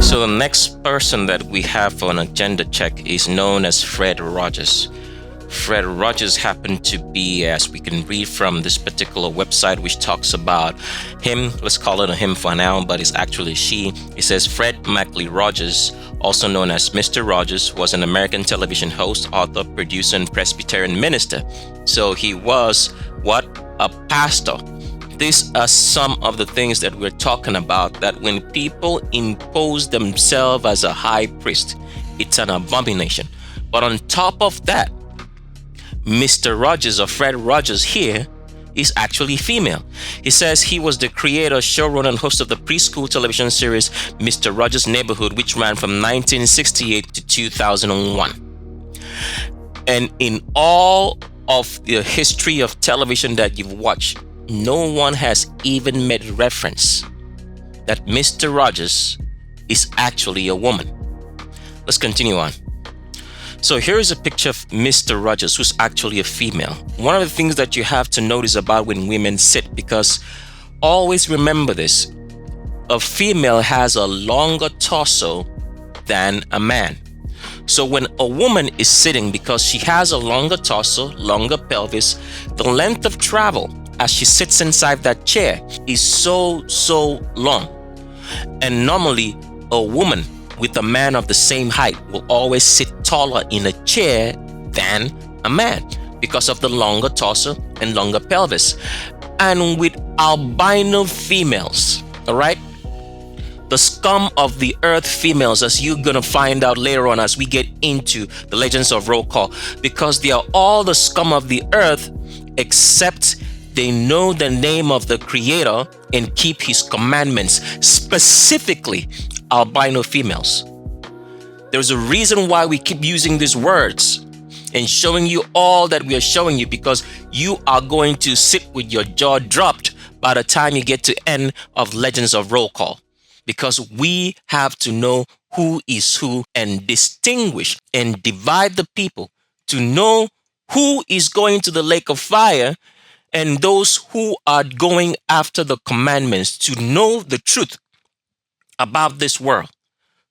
So the next person that we have for an agenda check is known as Fred Rogers. Fred Rogers happened to be, as we can read from this particular website, which talks about him. Let's call it a him for now, but it's actually she. It says Fred Mackley Rogers, also known as Mr. Rogers, was an American television host, author, producer, and Presbyterian minister. So he was what? A pastor. These are some of the things that we're talking about, that when people impose themselves as a high priest, it's an abomination. But on top of that, Mr. Rogers, or Fred Rogers here, is actually female. He says he was the creator, showrunner, and host of the preschool television series Mr. Rogers' Neighborhood, which ran from 1968 to 2001. And in all of the history of television that you've watched, no one has even made reference that Mr. Rogers is actually a woman. Let's continue on. So here is a picture of Mr. Rogers, who's actually a female. One of the things that you have to notice about when women sit, because always remember this, a female has a longer torso than a man. So when a woman is sitting, because she has a longer torso, longer pelvis, the length of travel as she sits inside that chair is so long. And normally a woman with a man of the same height will always sit taller in a chair than a man because of the longer torso and longer pelvis. And with albino females, all right, the scum of the earth females, as you're gonna find out later on as we get into the Legends of Roll Call, because they are all the scum of the earth except they know the name of the Creator and keep His commandments, specifically albino females. There's a reason why we keep using these words and showing you all that we are showing you, because you are going to sit with your jaw dropped by the time you get to end of Legends of Roll Call, because we have to know who is who and distinguish and divide the people to know who is going to the lake of fire and those who are going after the commandments, to know the truth about this world.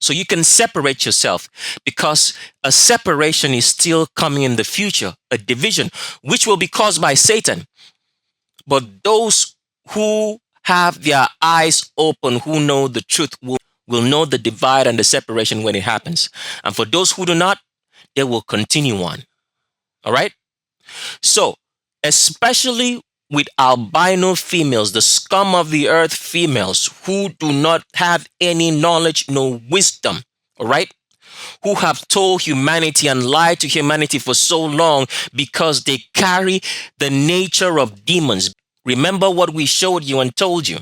So you can separate yourself, because a separation is still coming in the future, a division, which will be caused by Satan. But those who have their eyes open, who know the truth, will know the divide and the separation when it happens. And for those who do not, they will continue on. All right? So, especially with albino females, the scum of the earth females, who do not have any knowledge, no wisdom, all right? Who have told humanity and lied to humanity for so long because they carry the nature of demons. Remember what we showed you and told you.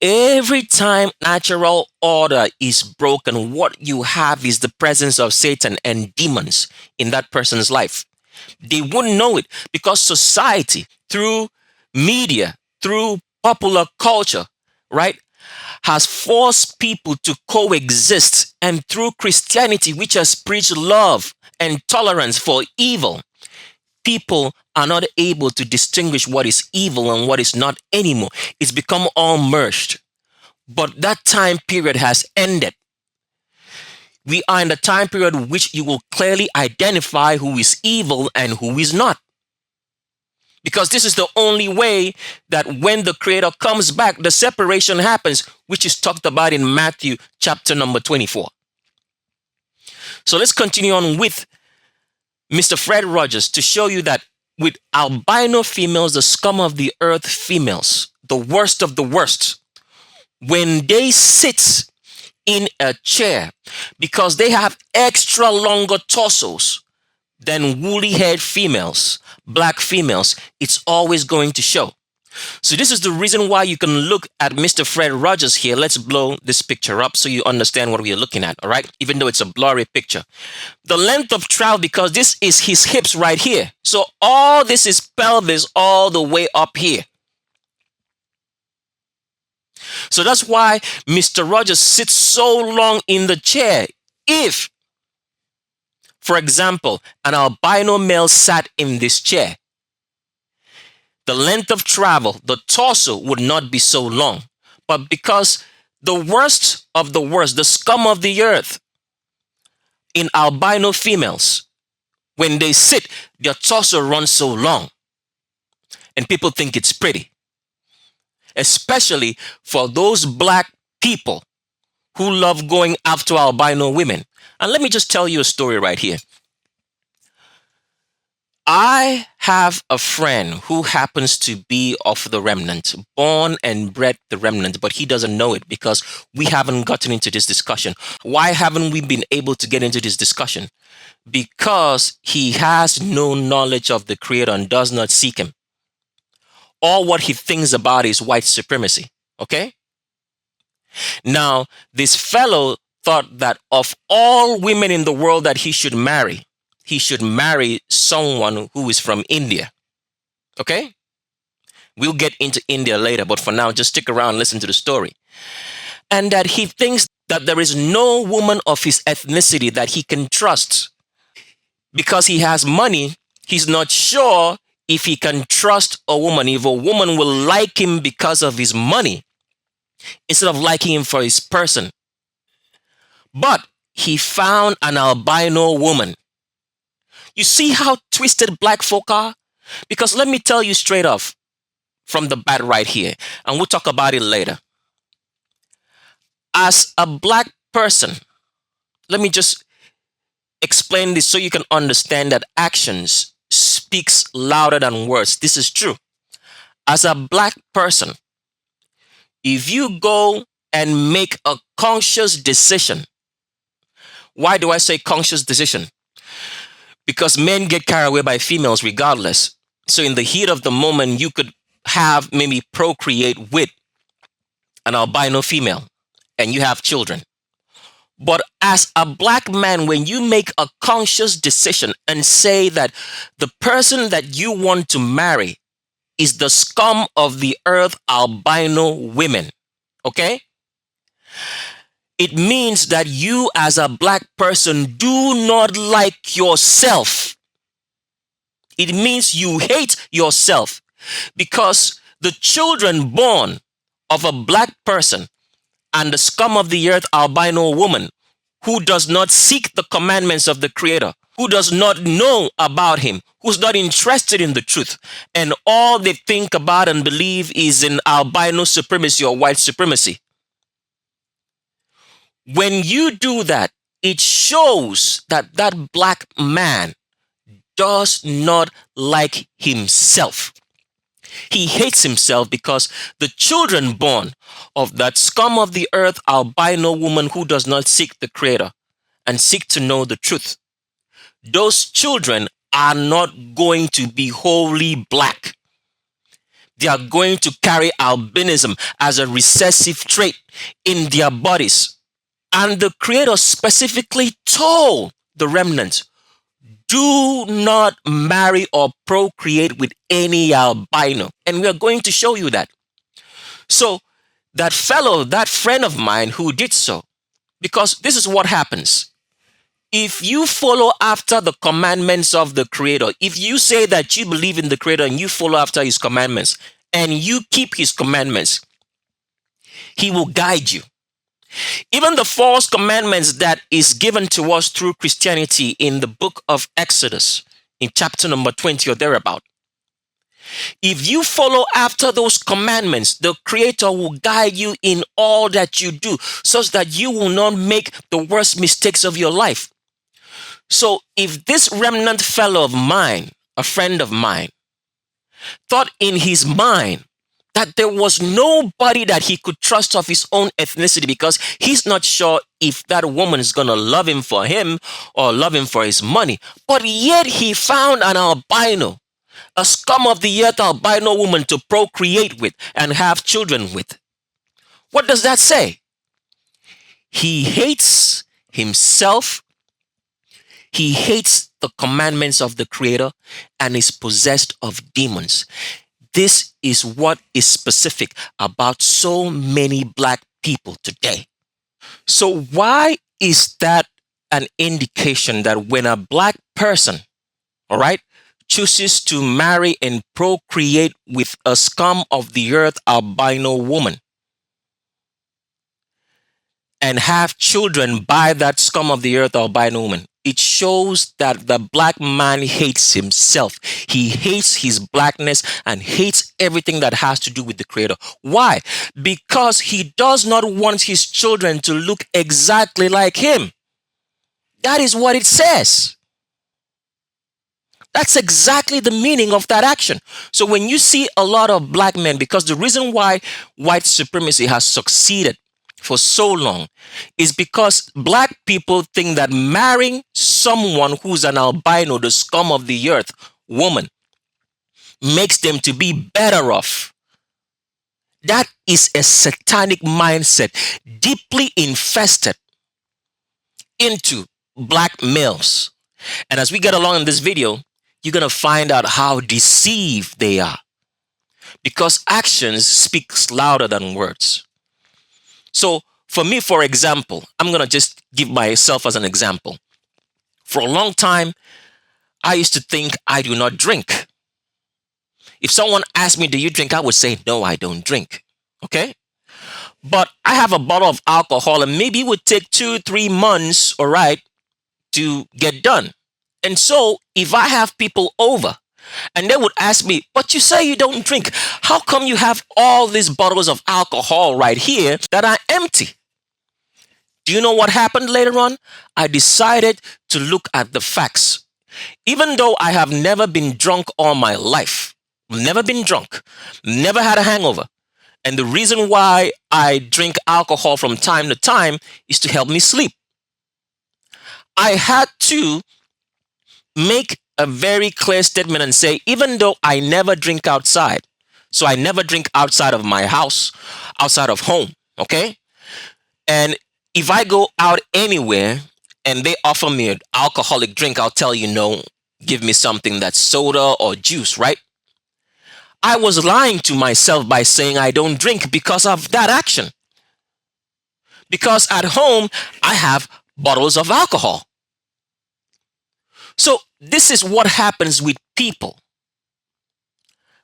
Every time natural order is broken, what you have is the presence of Satan and demons in that person's life. They wouldn't know it because society, through media, through popular culture, right, has forced people to coexist, and through Christianity, which has preached love and tolerance for evil, people are not able to distinguish what is evil and what is not anymore. It's become all merged. But that time period has ended. We are in the time period in which you will clearly identify who is evil and who is not. Because this is the only way that when the Creator comes back, the separation happens, which is talked about in Matthew chapter number 24. So let's continue on with Mr. Fred Rogers to show you that with albino females, the scum of the earth females, the worst of the worst, when they sit in a chair, because they have extra longer torsos than woolly-haired females, black females, it's always going to show. So this is the reason why you can look at Mr. Fred Rogers here. Let's blow this picture up so you understand what we are looking at, all right? Even though it's a blurry picture. The length of travel, because this is his hips right here. So all this is pelvis all the way up here. So that's why Mr. Rogers sits so long in the chair. If, for example, an albino male sat in this chair, the length of travel, the torso would not be so long. But because the worst of the worst, the scum of the earth in albino females, when they sit, their torso runs so long. And people think it's pretty. Especially for those black people who love going after albino women. And let me just tell you a story right here. I have a friend who happens to be of the remnant, born and bred the remnant, but he doesn't know it because we haven't gotten into this discussion. Why haven't we been able to get into this discussion? Because he has no knowledge of the Creator and does not seek him. All what he thinks about is white supremacy, okay? Now, this fellow thought that of all women in the world that he should marry someone who is from India. Okay? We'll get into India later, but for now, just stick around and listen to the story. And that he thinks that there is no woman of his ethnicity that he can trust. Because he has money, he's not sure if he can trust a woman, if a woman will like him because of his money, instead of liking him for his person. But he found an albino woman. You see how twisted black folk are? Because let me tell you straight off from the bat right here, and we'll talk about it later. As a black person, let me just explain this so you can understand that actions speaks louder than words. This is true. As a black person, if you go and make a conscious decision, why do I say conscious decision? Because men get carried away by females regardless. So in the heat of the moment, you could have maybe procreate with an albino female and you have children. But as a black man, when you make a conscious decision and say that the person that you want to marry is the scum of the earth albino women, okay? It means that you as a black person do not like yourself. It means you hate yourself because the children born of a black person and the scum of the earth albino woman who does not seek the commandments of the Creator, who does not know about him, who's not interested in the truth, and all they think about and believe is in albino supremacy or white supremacy. When you do that, it shows that that black man does not like himself. He hates himself because the children born of that scum of the earth albino woman who does not seek the Creator and seek to know the truth, those children are not going to be wholly black. They are going to carry albinism as a recessive trait in their bodies. And the Creator specifically told the remnant, do not marry or procreate with any albino. And we are going to show you that. So that fellow, that friend of mine who did so. Because this is what happens. If you follow after the commandments of the Creator, if you say that you believe in the Creator and you follow after his commandments and you keep his commandments, he will guide you. Even the false commandments that is given to us through Christianity in the book of Exodus, in chapter number 20 or thereabout. If you follow after those commandments, the Creator will guide you in all that you do, such that you will not make the worst mistakes of your life. So if this remnant fellow of mine, a friend of mine, thought in his mind that there was nobody that he could trust of his own ethnicity because he's not sure if that woman is going to love him for him or love him for his money, but yet he found an albino, a scum of the earth albino woman to procreate with and have children with. What does that say? He hates himself. He hates the commandments of the Creator and is possessed of demons. This is what is specific about so many black people today. So why is that an indication that when a black person, all right, chooses to marry and procreate with a scum of the earth albino woman and have children by that scum of the earth albino woman, it shows that the black man hates himself. He hates his blackness and hates everything that has to do with the Creator. Why? Because he does not want his children to look exactly like him. That is what it says. That's exactly the meaning of that action. So when you see a lot of black men, because the reason why white supremacy has succeeded for so long is because black people think that marrying someone who's an albino, the scum of the earth woman, makes them to be better off. That is a satanic mindset deeply infested into black males. And as we get along in this video, you're going to find out how deceived they are, because actions speaks louder than words. So for me, for example, I'm going to just give myself as an example. For a long time, I used to think I do not drink. If someone asked me, do you drink? I would say, no, I don't drink. Okay. But I have a bottle of alcohol and maybe it would take 2-3 months, all right, to get done. And so if I have people over and they would ask me, but you say you don't drink, how come you have all these bottles of alcohol right here that are empty? Do you know what happened later on? I decided to look at the facts. Even though I have never been drunk all my life, never been drunk, never had a hangover. And the reason why I drink alcohol from time to time is to help me sleep. I had to make a very clear statement and say, even though I never drink outside, so I never drink outside of my house, outside of home, okay? And if I go out anywhere and they offer me an alcoholic drink, I'll tell you, no, give me something that's soda or juice, right? I was lying to myself by saying I don't drink because of that action. Because at home, I have bottles of alcohol. So this is what happens with people.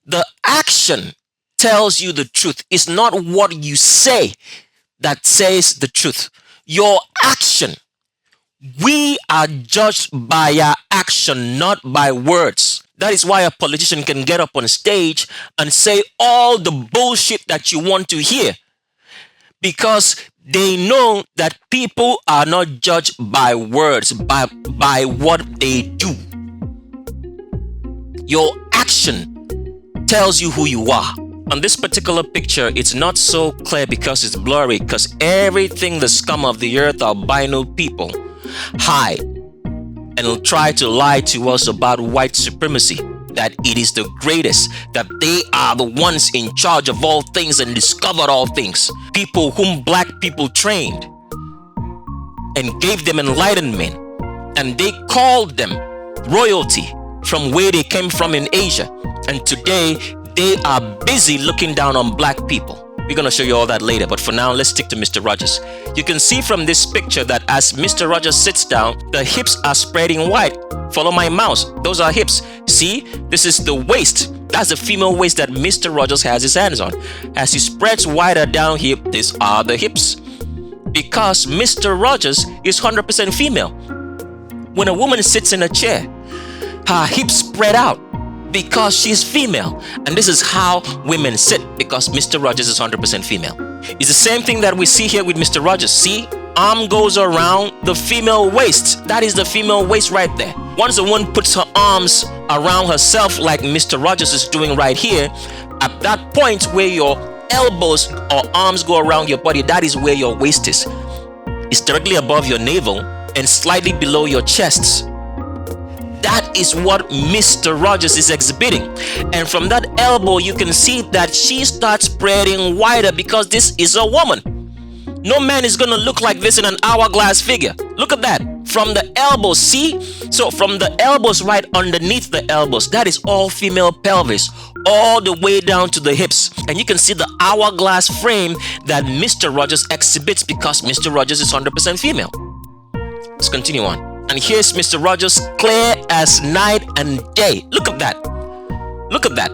The action tells you the truth. It's not what you say that says the truth. Your action. We are judged by our action, not by words. That is why a politician can get up on stage and say all the bullshit that you want to hear, because they know that people are not judged by words, by what they do. Your action tells you who you are. On this particular picture, it's not so clear because it's blurry, because everything the scum of the earth albino people hide and will try to lie to us about white supremacy, that it is the greatest, that they are the ones in charge of all things and discovered all things. People whom black people trained and gave them enlightenment, and they called them royalty from where they came from in Asia. And today they are busy looking down on black people. We're going to show you all that later, but for now, let's stick to Mr. Rogers. You can see from this picture that as Mr. Rogers sits down, the hips are spreading wide. Follow my mouse. Those are hips. See, this is the waist. That's the female waist that Mr. Rogers has his hands on. As he spreads wider down here, these are the hips. Because Mr. Rogers is 100% female. When a woman sits in a chair, her hips spread out because she's female. And this is how women sit, because Mr. Rogers is 100% female. It's the same thing that we see here with Mr. Rogers. See, arm goes around the female waist. That is the female waist right there. Once a woman puts her arms around herself like Mr. Rogers is doing right here, at that point where your elbows or arms go around your body, that is where your waist is. It's directly above your navel and slightly below your chest. That is what Mr. Rogers is exhibiting. And from that elbow, you can see that she starts spreading wider because this is a woman. No man is going to look like this in an hourglass figure. Look at that. From the elbows, see? So from the elbows right underneath the elbows, that is all female pelvis, all the way down to the hips. And you can see the hourglass frame that Mr. Rogers exhibits because Mr. Rogers is 100% female. Let's continue on. And here's Mr. Rogers, clear as night and day. Look at that. Look at that.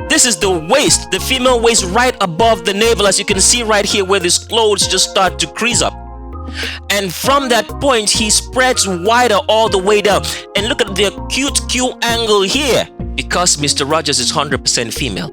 This is the waist, the female waist right above the navel, as you can see right here where these clothes just start to crease up. And from that point, he spreads wider all the way down. And look at the acute Q angle here, because Mr. Rogers is 100% female.